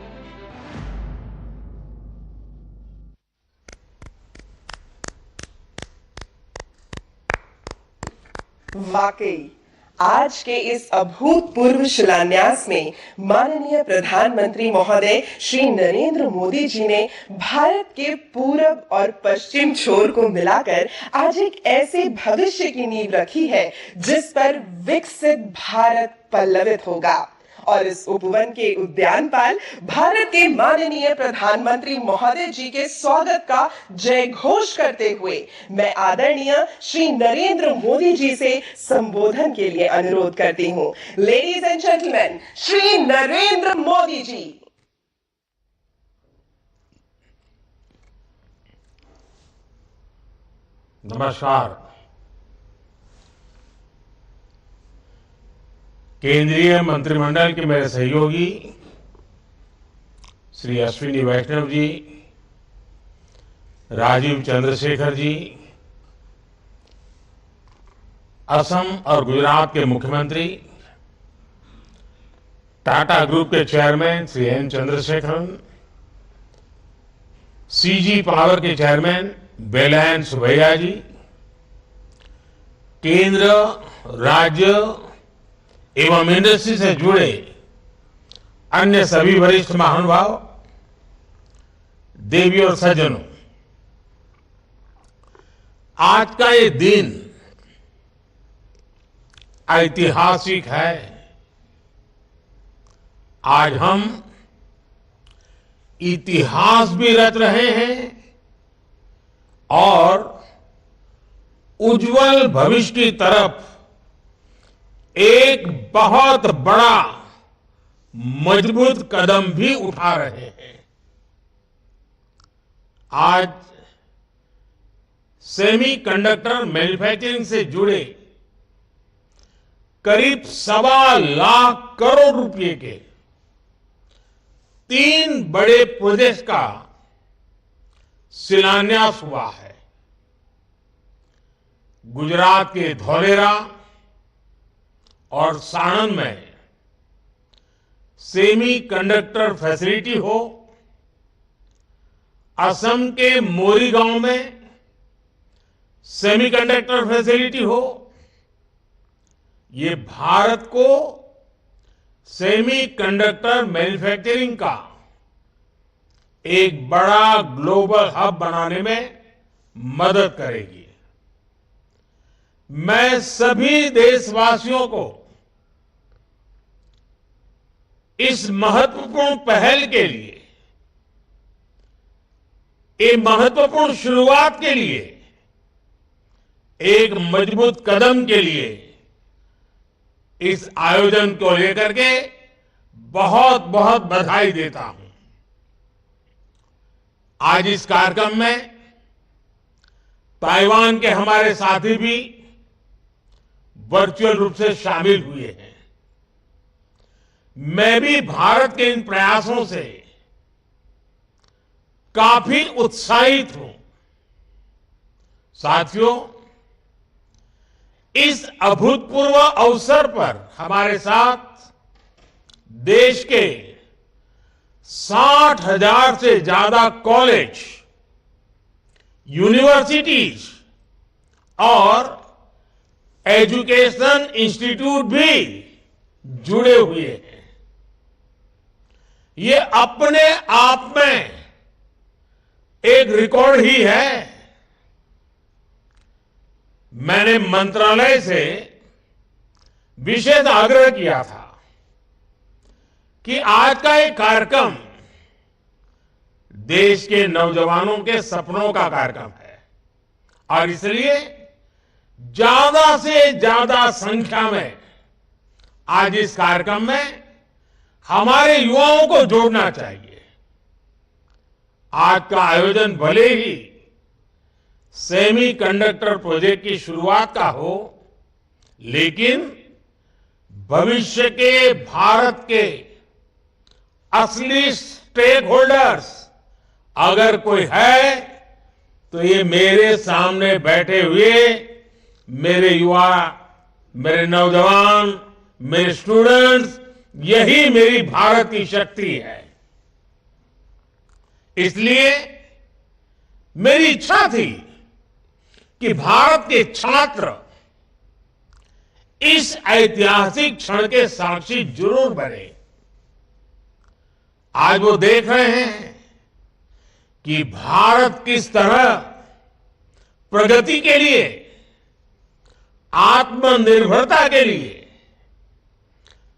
वाकई आज के इस अभूतपूर्व शिलान्यास में माननीय प्रधानमंत्री महोदय श्री नरेंद्र मोदी जी ने भारत के पूरब और पश्चिम छोर को मिलाकर आज एक ऐसे भविष्य की नींव रखी है जिस पर विकसित भारत पल्लवित होगा। और इस उपवन के उद्यानपाल भारत के माननीय प्रधानमंत्री महोदय जी के स्वागत का जय घोष करते हुए मैं आदरणीय श्री नरेंद्र मोदी जी से संबोधन के लिए अनुरोध करती हूं। Ladies and gentleman, Shri Narendra Modi ji. नमस्कार। केंद्रीय मंत्रिमंडल के मेरे सहयोगी श्री अश्विनी वैष्णव जी, राजीव चंद्रशेखर जी, असम और गुजरात के मुख्यमंत्री, टाटा ग्रुप के chairman Shri N Chandrasekaran, CG power के चेयरमैन वेलायन सुभैया जी, केंद्र, राज्य एवं इंडस्ट्री से जुड़े अन्य सभी वरिष्ठ महानुभाव, देवी और सज्जनों, आज का ये दिन ऐतिहासिक है। आज हम इतिहास भी रच रहे हैं और उज्जवल भविष्य की तरफ एक बहुत बड़ा मजबूत कदम भी उठा रहे हैं। आज सेमीकंडक्टर मैन्युफैक्चरिंग से जुड़े करीब 1.25 लाख करोड़ रुपए के 3 बड़े प्रोजेक्ट का शिलान्यास हुआ है। गुजरात के धोलेरा और साणंद में सेमीकंडक्टर फैसिलिटी हो, असम के मोरीगांव में सेमीकंडक्टर फैसिलिटी हो, ये भारत को सेमीकंडक्टर मैन्युफैक्चरिंग का एक बड़ा ग्लोबल हब बनाने में मदद करेगी। मैं सभी देशवासियों को इस महत्वपूर्ण पहल के लिए ये महत्वपूर्ण शुरुआत के लिए, एक मजबूत कदम के लिए इस आयोजन को लेकर के बहुत बहुत बधाई देता हूं। आज इस कार्यक्रम में ताइवान के हमारे साथी भी वर्चुअल रूप से शामिल हुए हैं। मैं भी भारत के इन प्रयासों से काफी उत्साहित हूं। साथियों, इस अभूतपूर्व अवसर पर हमारे साथ देश के 60,000 से ज्यादा कॉलेज, यूनिवर्सिटीज और एजुकेशन इंस्टीट्यूट भी जुड़े हुए हैं। ये अपने आप में एक रिकॉर्ड ही है। मैंने मंत्रालय से विशेष आग्रह किया था कि आज का एक कार्यक्रम देश के नौजवानों के सपनों का कार्यक्रम है और इसलिए ज्यादा से ज्यादा संख्या में आज इस कार्यक्रम में हमारे युवाओं को जोड़ना चाहिए। आज का आयोजन भले ही सेमीकंडक्टर प्रोजेक्ट की शुरुआत का हो, लेकिन भविष्य के भारत के असली स्टेक होल्डर्स अगर कोई है तो ये मेरे सामने बैठे हुए मेरे युवा, मेरे नौजवान, मेरे स्टूडेंट्स, यही मेरी भारत की शक्ति है। इसलिए मेरी इच्छा थी कि भारत के छात्र इस ऐतिहासिक क्षण के साक्षी जरूर बने। आज वो देख रहे हैं कि भारत किस तरह प्रगति के लिए, आत्मनिर्भरता के लिए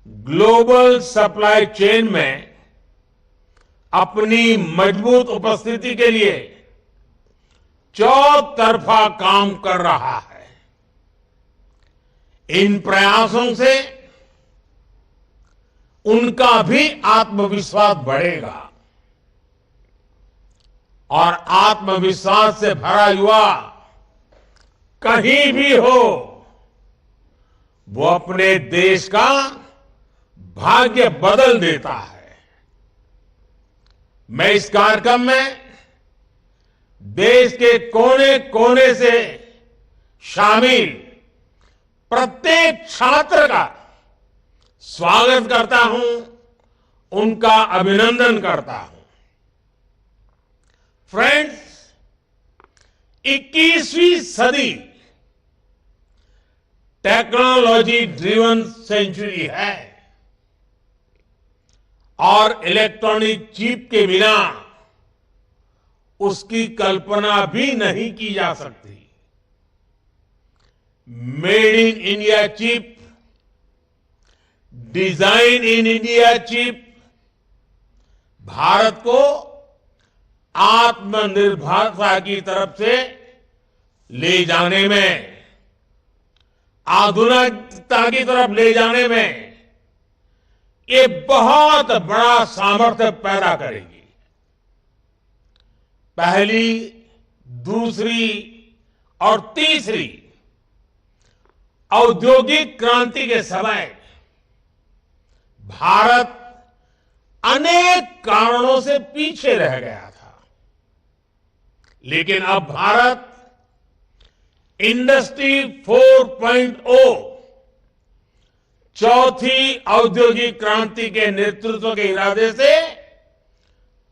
ग्लोबल सप्लाई चेन में अपनी मजबूत उपस्थिति के लिए चौतरफा काम कर रहा है। इन प्रयासों से उनका भी आत्मविश्वास बढ़ेगा और आत्मविश्वास से भरा युवा कहीं भी हो, वो अपने देश का भाग्य बदल देता है। मैं इस कार्यक्रम में देश के कोने कोने से शामिल प्रत्येक छात्र का स्वागत करता हूं, उनका अभिनंदन करता हूं। फ्रेंड्स, 21वीं सदी टेक्नोलॉजी ड्रिवन सेंचुरी है और इलेक्ट्रॉनिक चिप के बिना उसकी कल्पना भी नहीं की जा सकती। Made in India chip, design in India chip Bharat को आत्मनिर्भरता की तरफ से ले जाने में, आधुनिकता की तरफ ले जाने में ये बहुत बड़ा सामर्थ्य पैदा करेगी। पहली, दूसरी और तीसरी औद्योगिक क्रांति के समय भारत अनेक कारणों से पीछे रह गया था, लेकिन अब भारत इंडस्ट्री 4.0 चौथी औद्योगिक क्रांति के नेतृत्व के इरादे से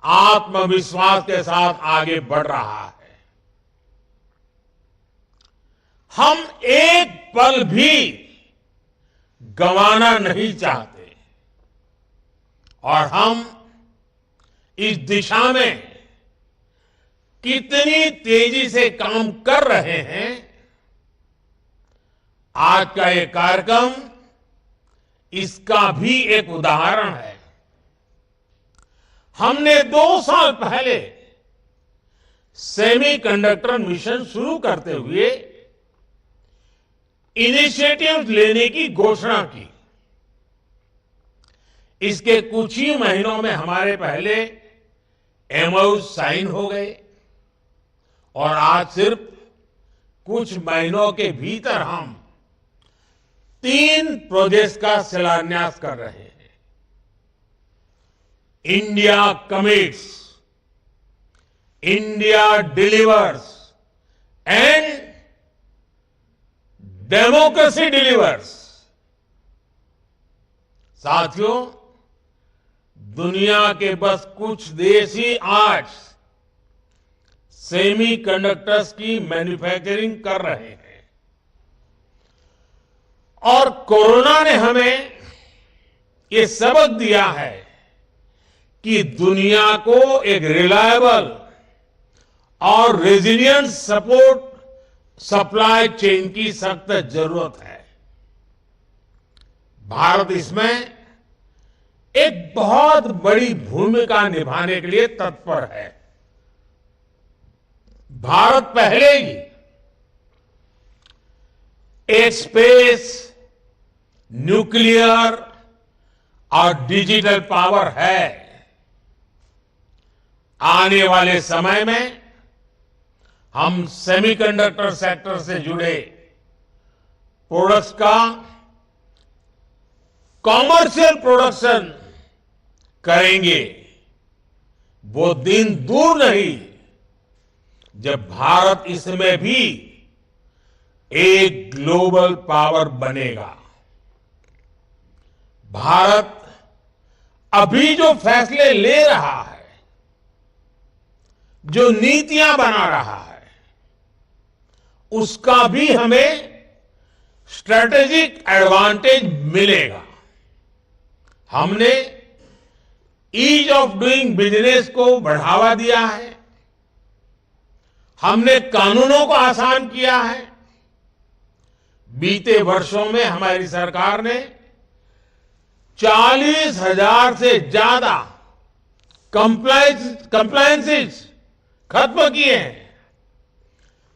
आत्मविश्वास के साथ आगे बढ़ रहा है। हम एक पल भी गंवाना नहीं चाहते और हम इस दिशा में कितनी तेजी से काम कर रहे हैं, आज का ये कार्यक्रम इसका भी एक उदाहरण है। हमने 2 साल पहले सेमीकंडक्टर मिशन शुरू करते हुए इनिशिएटिव लेने की घोषणा की। इसके कुछ ही महीनों में हमारे पहले एमओयू साइन हो गए और आज सिर्फ कुछ महीनों के भीतर हम 3 प्रोजेक्ट्स का शिलान्यास कर रहे हैं। India commits, India delivers and democracy delivers. साथियों, दुनिया के बस कुछ देश ही आज सेमीकंडक्टर्स की मैन्युफैक्चरिंग कर रहे हैं और कोरोना ने हमें ये सबक दिया है कि दुनिया को एक रिलायबल और रेजिलिएंट सपोर्ट सप्लाई चेन की सख्त जरूरत है। भारत इसमें एक बहुत बड़ी भूमिका निभाने के लिए तत्पर है। भारत पहले ही एक स्पेस, न्यूक्लियर और डिजिटल पावर है। आने वाले समय में हम सेमीकंडक्टर सेक्टर से जुड़े प्रोडक्ट्स का कॉमर्शियल प्रोडक्शन करेंगे। वो दिन दूर नहीं जब भारत इसमें भी एक ग्लोबल पावर बनेगा। भारत अभी जो फैसले ले रहा है, जो नीतियां बना रहा है, उसका भी हमें स्ट्रेटेजिक एडवांटेज मिलेगा। हमने ईज ऑफ डूइंग बिजनेस को बढ़ावा दिया है, हमने कानूनों को आसान किया है। बीते वर्षों में हमारी सरकार ने 40,000 से ज्यादा कंप्लायंसेस खत्म किए हैं।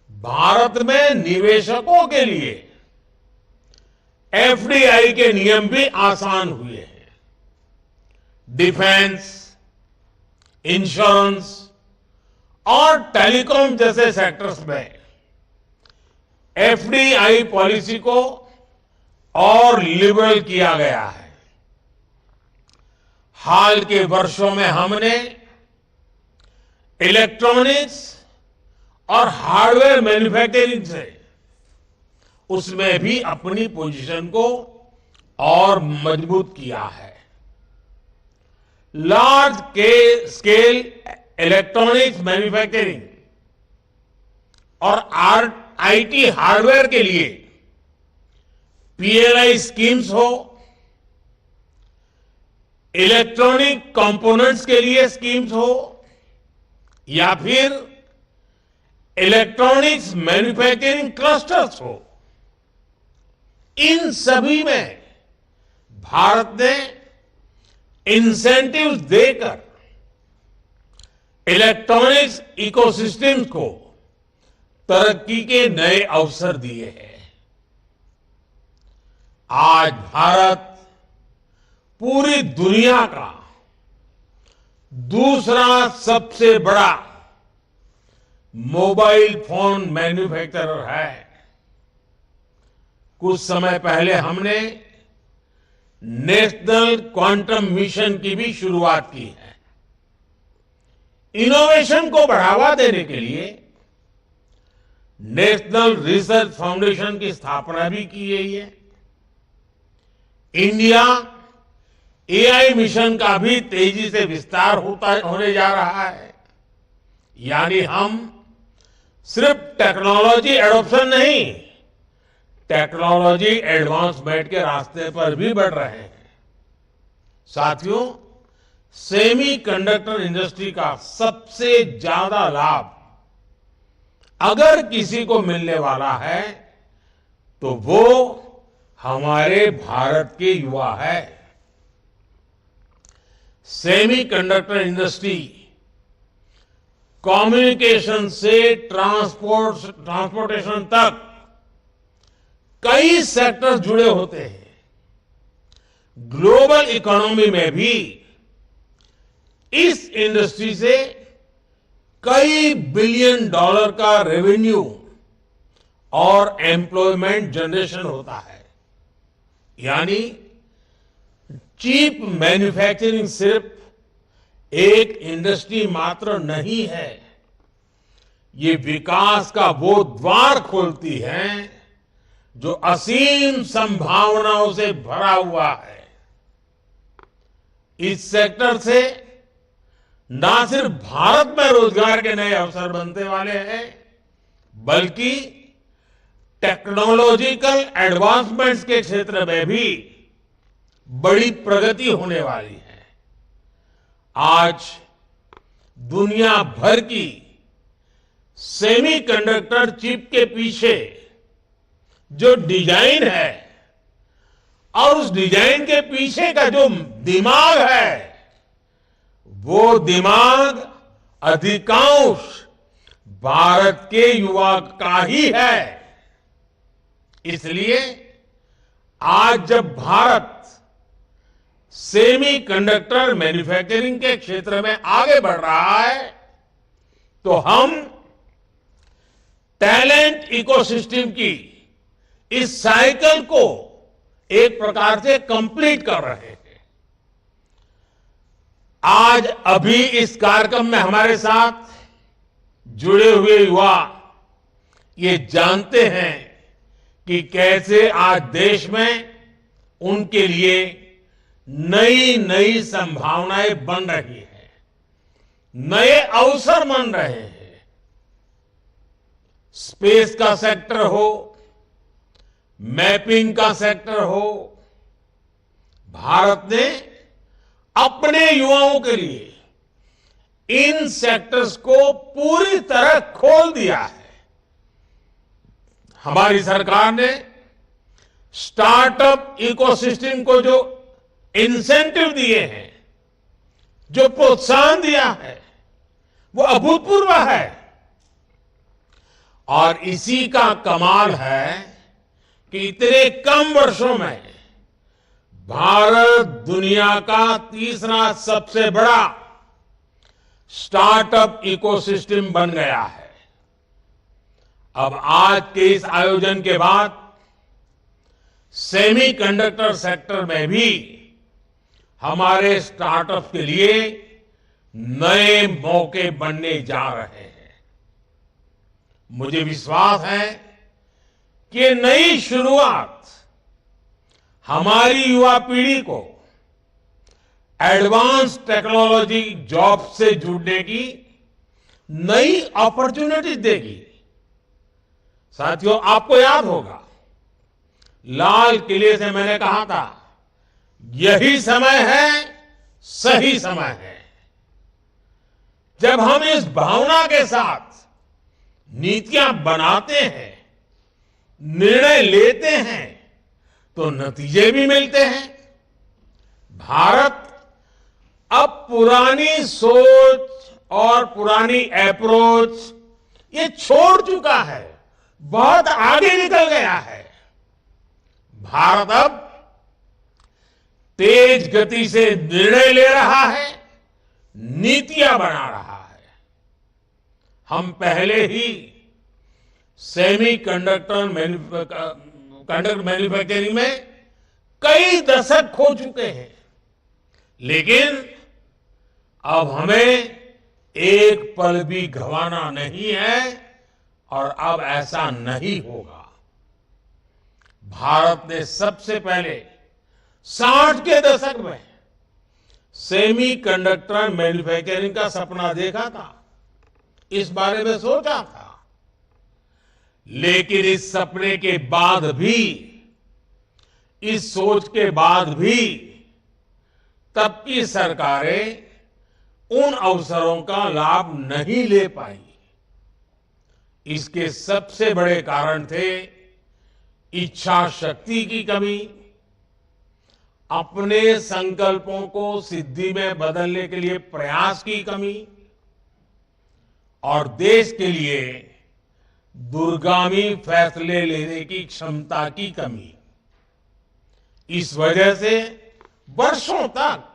भारत में निवेशकों के लिए एफडीआई के नियम भी आसान हुए हैं। डिफेंस, इंश्योरेंस और टेलीकॉम जैसे सेक्टर्स में एफडीआई पॉलिसी को और लिबरल किया गया है। हाल के वर्षों में हमने इलेक्ट्रॉनिक्स और हार्डवेयर मैन्युफैक्चरिंग से उसमें भी अपनी पोजीशन को और मजबूत किया है। लार्ज स्केल इलेक्ट्रॉनिक्स मैन्युफैक्चरिंग और आईटी हार्डवेयर के लिए पीएलआई स्कीम्स हो, इलेक्ट्रॉनिक कंपोनेंट्स के लिए स्कीम्स हो या फिर इलेक्ट्रॉनिक्स मैन्युफैक्चरिंग क्लस्टर्स हो, इन सभी में भारत ने इंसेंटिव्स देकर इलेक्ट्रॉनिक्स इकोसिस्टम्स को तरक्की के नए अवसर दिए हैं। आज भारत पूरी दुनिया का दूसरा सबसे बड़ा मोबाइल फोन मैन्युफैक्चरर है। कुछ समय पहले हमने नेशनल क्वांटम मिशन की भी शुरुआत की है। इनोवेशन को बढ़ावा देने के लिए नेशनल रिसर्च फाउंडेशन की स्थापना भी की गई है। इंडिया एआई मिशन का भी तेजी से विस्तार होने जा रहा है। यानी हम सिर्फ टेक्नोलॉजी एडॉप्शन नहीं, टेक्नोलॉजी एडवांसमेंट के रास्ते पर भी बढ़ रहे हैं। साथियों, सेमीकंडक्टर इंडस्ट्री का सबसे ज्यादा लाभ अगर किसी को मिलने वाला है तो वो हमारे भारत के युवा है। सेमीकंडक्टर इंडस्ट्री कम्युनिकेशन से ट्रांसपोर्टेशन तक कई सेक्टर्स जुड़े होते हैं। ग्लोबल इकोनॉमी में भी इस इंडस्ट्री से कई बिलियन डॉलर का रेवेन्यू और एम्प्लॉयमेंट जनरेशन होता है। यानी चिप मैन्युफैक्चरिंग सिर्फ एक इंडस्ट्री मात्र नहीं है, ये विकास का वो द्वार खोलती है जो असीम संभावनाओं से भरा हुआ है। इस सेक्टर से ना सिर्फ भारत में रोजगार के नए अवसर बनने वाले हैं, बल्कि टेक्नोलॉजिकल एडवांसमेंट्स के क्षेत्र में भी बड़ी प्रगति होने वाली है। आज दुनिया भर की सेमीकंडक्टर चिप के पीछे जो डिजाइन है और उस डिजाइन के पीछे का जो दिमाग है, वो दिमाग अधिकांश भारत के युवा का ही है। इसलिए आज जब भारत सेमीकंडक्टर मैन्युफैक्चरिंग के क्षेत्र में आगे बढ़ रहा है, तो हम टैलेंट इकोसिस्टम की इस साइकिल को एक प्रकार से कंप्लीट कर रहे हैं। आज अभी इस कार्यक्रम में हमारे साथ जुड़े हुए युवा ये जानते हैं कि कैसे आज देश में उनके लिए नई नई संभावनाएं बन रही हैं, नए अवसर बन रहे हैं। स्पेस का सेक्टर हो, मैपिंग का सेक्टर हो, भारत ने अपने युवाओं के लिए इन सेक्टर्स को पूरी तरह खोल दिया है। हमारी सरकार ने स्टार्टअप इकोसिस्टम को जो इंसेंटिव दिए हैं, जो प्रोत्साहन दिया है, वो अभूतपूर्व है। और इसी का कमाल है कि इतने कम वर्षों में भारत दुनिया का तीसरा सबसे बड़ा स्टार्टअप इकोसिस्टम बन गया है। अब आज के इस आयोजन के बाद सेमीकंडक्टर सेक्टर में भी हमारे स्टार्टअप के लिए नए मौके बनने जा रहे हैं। मुझे विश्वास है कि ये नई शुरुआत हमारी युवा पीढ़ी को एडवांस टेक्नोलॉजी जॉब से जुड़ने की नई अपॉर्चुनिटी देगी। साथियों, आपको याद होगा लाल किले से मैंने कहा था, यही समय है, सही समय है। जब हम इस भावना के साथ नीतियां बनाते हैं, निर्णय लेते हैं, तो नतीजे भी मिलते हैं। भारत अब पुरानी सोच और पुरानी अप्रोच ये छोड़ चुका है, बहुत आगे निकल गया है। भारत अब तेज गति से निर्णय ले रहा है, नीतियां बना रहा है। हम पहले ही सेमीकंडक्टर मैन्युफैक्चरिंग में कई दशक खो चुके हैं, लेकिन अब हमें एक पल भी गंवाना नहीं है और अब ऐसा नहीं होगा। भारत ने सबसे पहले 60 के दशक में सेमीकंडक्टर मैन्युफैक्चरिंग का सपना देखा था, इस बारे में सोचा था। लेकिन इस सपने के बाद भी, इस सोच के बाद भी तब की सरकारें उन अवसरों का लाभ नहीं ले पाई। इसके सबसे बड़े कारण थे इच्छा शक्ति की कमी, अपने संकल्पों को सिद्धि में बदलने के लिए प्रयास की कमी और देश के लिए दूरगामी फैसले लेने की क्षमता की कमी। इस वजह से वर्षों तक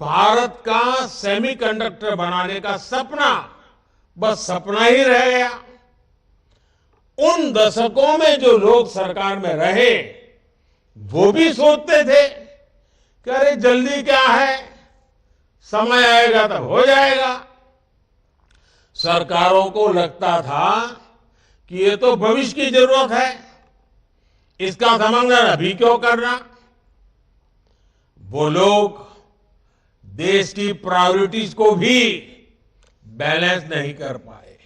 भारत का सेमीकंडक्टर बनाने का सपना बस सपना ही रह गया। उन दशकों में जो लोग सरकार में रहे वो भी सोचते थे कि अरे जल्दी क्या है, समय आएगा तब हो जाएगा। सरकारों को लगता था कि ये तो भविष्य की जरूरत है, इसका समाधान अभी क्यों करना। वो लोग देश की प्रायोरिटीज को भी बैलेंस नहीं कर पाए,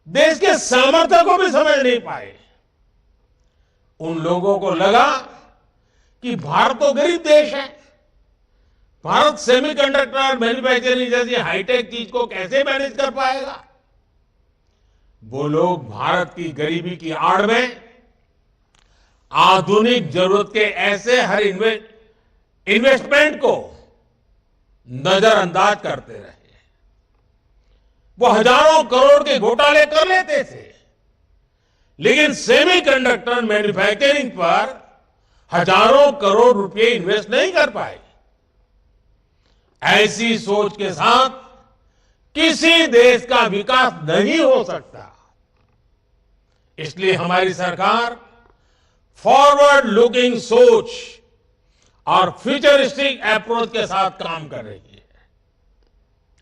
देश के सामर्थ्य को भी समझ नहीं पाए। उन लोगों को लगा कि भारत तो गरीब देश है, भारत सेमीकंडक्टर मैन्युफैक्चरिंग जैसी हाईटेक चीज को कैसे मैनेज कर पाएगा। वो लोग भारत की गरीबी की आड़ में आधुनिक जरूरत के ऐसे हर इन्वेस्टमेंट को नजरअंदाज करते रहे। वो हजारों करोड़ के घोटाले कर लेते थे, लेकिन सेमीकंडक्टर मैन्युफैक्चरिंग पर हजारों करोड़ रुपए इन्वेस्ट नहीं कर पाए। ऐसी सोच के साथ किसी देश का विकास नहीं हो सकता। इसलिए हमारी सरकार फॉरवर्ड लुकिंग सोच और फ्यूचरिस्टिक अप्रोच के साथ काम कर रही है।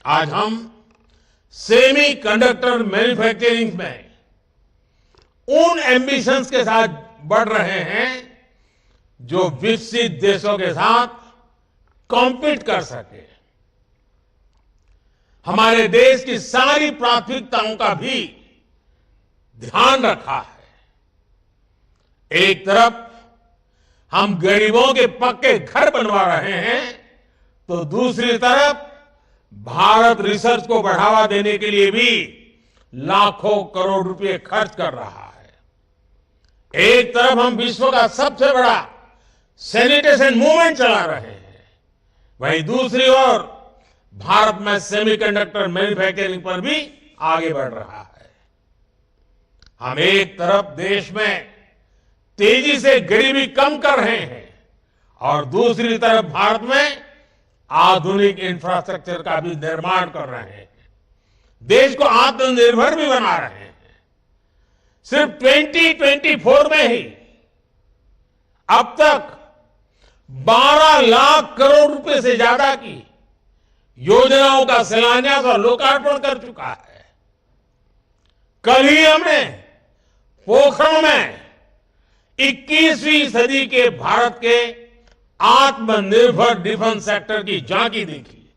आज हम सेमी कंडक्टर मैन्युफैक्चरिंग में उन एम्बिशंस के साथ बढ़ रहे हैं जो विकसित देशों के साथ कॉम्पीट कर सके। हमारे देश की सारी प्राथमिकताओं का भी ध्यान रखा है। एक तरफ हम गरीबों के पक्के घर बनवा रहे हैं, तो दूसरी तरफ भारत रिसर्च को बढ़ावा देने के लिए भी लाखों करोड़ रुपए खर्च कर रहा है। एक तरफ हम विश्व का सबसे बड़ा सैनिटेशन मूवमेंट चला रहे हैं, वहीं दूसरी ओर भारत में सेमीकंडक्टर मैन्युफैक्चरिंग पर भी आगे बढ़ रहा है। हम एक तरफ देश में तेजी से गरीबी कम कर रहे हैं और दूसरी तरफ भारत में आधुनिक इंफ्रास्ट्रक्चर का भी निर्माण कर रहे हैं, देश को आत्मनिर्भर भी बना रहे हैं। सिर्फ 2024 में ही अब तक 12 लाख करोड़ रुपए से ज्यादा की योजनाओं का शिलान्यास और लोकार्पण कर चुका है। कल ही हमने पोखरण में 21वीं सदी के भारत के आत्मनिर्भर डिफेंस सेक्टर की झांकी देखी।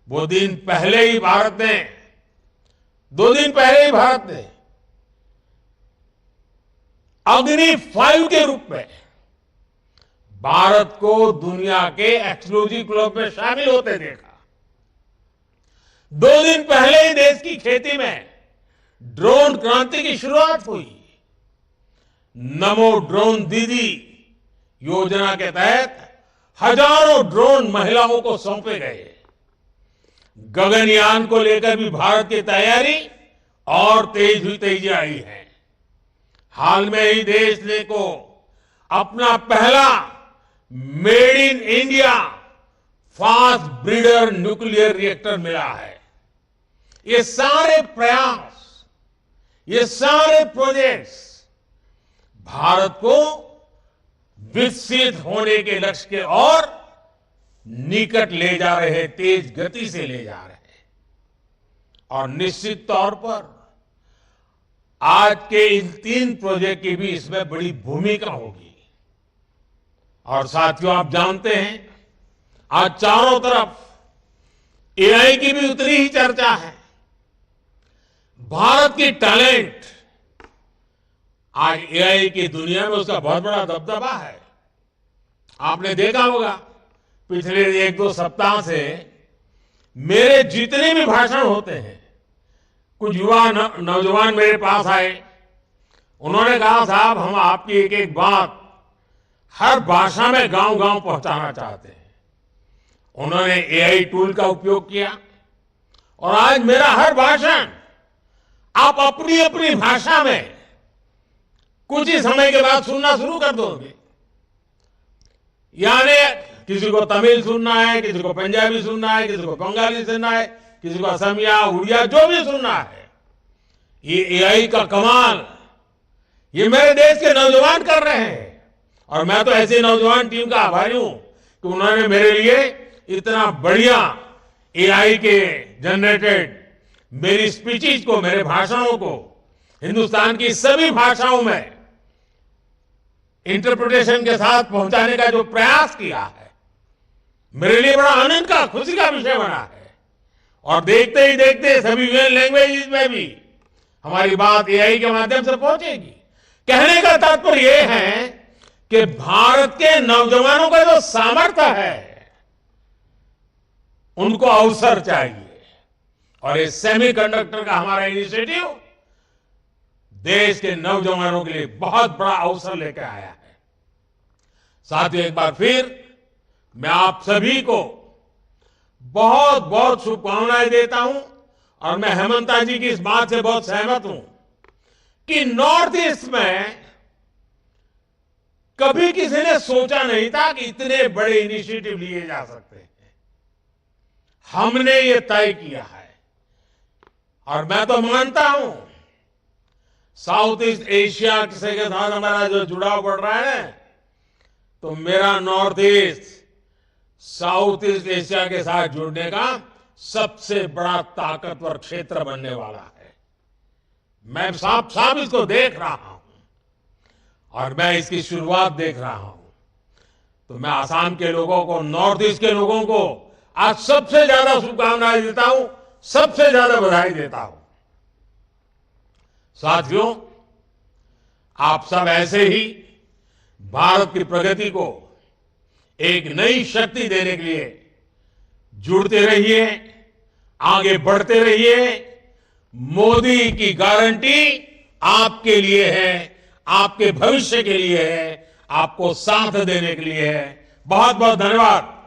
वो दिन पहले ही भारत ने 2 दिन पहले ही भारत ने अग्नि 5 के रूप में भारत को दुनिया के एक्सक्लूसिव क्लब में शामिल होते देखा। 2 दिन पहले ही देश की खेती में ड्रोन क्रांति की शुरुआत हुई। नमो ड्रोन दीदी योजना के तहत हजारों ड्रोन महिलाओं को सौंपे गए। गगनयान को लेकर भी भारत की तैयारी और तेजी आई है। हाल में ही देश ने को अपना पहला made in India fast breeder nuclear reactor मिला है। ये सारे प्रयास, ये सारे प्रोजेक्ट्स भारत को विकसित होने के लक्ष्य के और निकट ले जा रहे हैं, तेज गति से ले जा रहे हैं। और निश्चित तौर पर आज के इन 3 प्रोजेक्ट की भी इसमें बड़ी भूमिका होगी। और साथियों, आप जानते हैं आज चारों तरफ एआई की भी उतनी ही चर्चा है। भारत की टैलेंट आज एआई की दुनिया में उसका बहुत बड़ा दबदबा है। आपने देखा होगा पिछले 1-2 सप्ताह से मेरे जितने भी भाषण होते हैं, कुछ युवा नौजवान मेरे पास आए, उन्होंने कहा साहब हम आपकी एक एक बात हर भाषा में गांव-गांव पहुंचाना चाहते हैं। उन्होंने एआई टूल का उपयोग किया और आज मेरा हर भाषण आप अपनी अपनी भाषा में कुछ ही समय के बाद सुनना शुरू कर दोगे। यानी किसी को तमिल सुनना है, किसी को पंजाबी सुनना है, किसी को बंगाली सुनना है, किसी को असमिया, उड़िया, जो भी सुनना है। ये एआई का कमाल ये मेरे देश के नौजवान कर रहे हैं और मैं तो ऐसे नौजवान टीम का आभारी हूं कि उन्होंने मेरे लिए इतना बढ़िया एआई के जनरेटेड मेरी स्पीचेस को, मेरे भाषणों को हिंदुस्तान की सभी भाषाओं में इंटरप्रिटेशन के साथ पहुंचाने का जो प्रयास किया है, मेरे लिए बड़ा आनंद का, खुशी का विषय बना है। और देखते ही देखते सभी लैंग्वेजेस में भी हमारी बात एआई के माध्यम से पहुंचेगी। कहने का तात्पर्य यह है कि भारत के नौजवानों का जो सामर्थ्य है उनको अवसर चाहिए और ये सेमीकंडक्टर का हमारा इनिशिएटिव देश के नौजवानों के लिए बहुत बड़ा अवसर लेकर आया है। साथियों, एक बार फिर मैं आप सभी को बहुत बहुत शुभकामनाएं देता हूं और मैं हेमंता जी की इस बात से बहुत सहमत हूं कि नॉर्थ ईस्ट में कभी किसी ने सोचा नहीं था कि इतने बड़े इनिशिएटिव लिए जा सकते हैं। हमने ये तय किया है और मैं तो मानता हूं साउथ ईस्ट एशिया से के साथ हमारा जो जुड़ाव बढ़ रहा है, तो मेरा north east south east Asia के साथ जुड़ने का सबसे बड़ा ताकतवर क्षेत्र बनने वाला है। मैं साफ साफ इसको देख रहा हूं और मैं इसकी शुरुआत देख रहा हूं। तो मैं आसाम के लोगों को, नॉर्थ ईस्ट के लोगों को आज सबसे ज्यादा शुभकामनाएं देता हूं, सबसे ज्यादा बधाई देता हूं। साथियों, आप सब ऐसे ही भारत की प्रगति को एक नई शक्ति देने के लिए जुड़ते रहिए, आगे बढ़ते रहिए। मोदी की गारंटी आपके लिए है, आपके भविष्य के लिए है, आपको साथ देने के लिए है। बहुत बहुत धन्यवाद।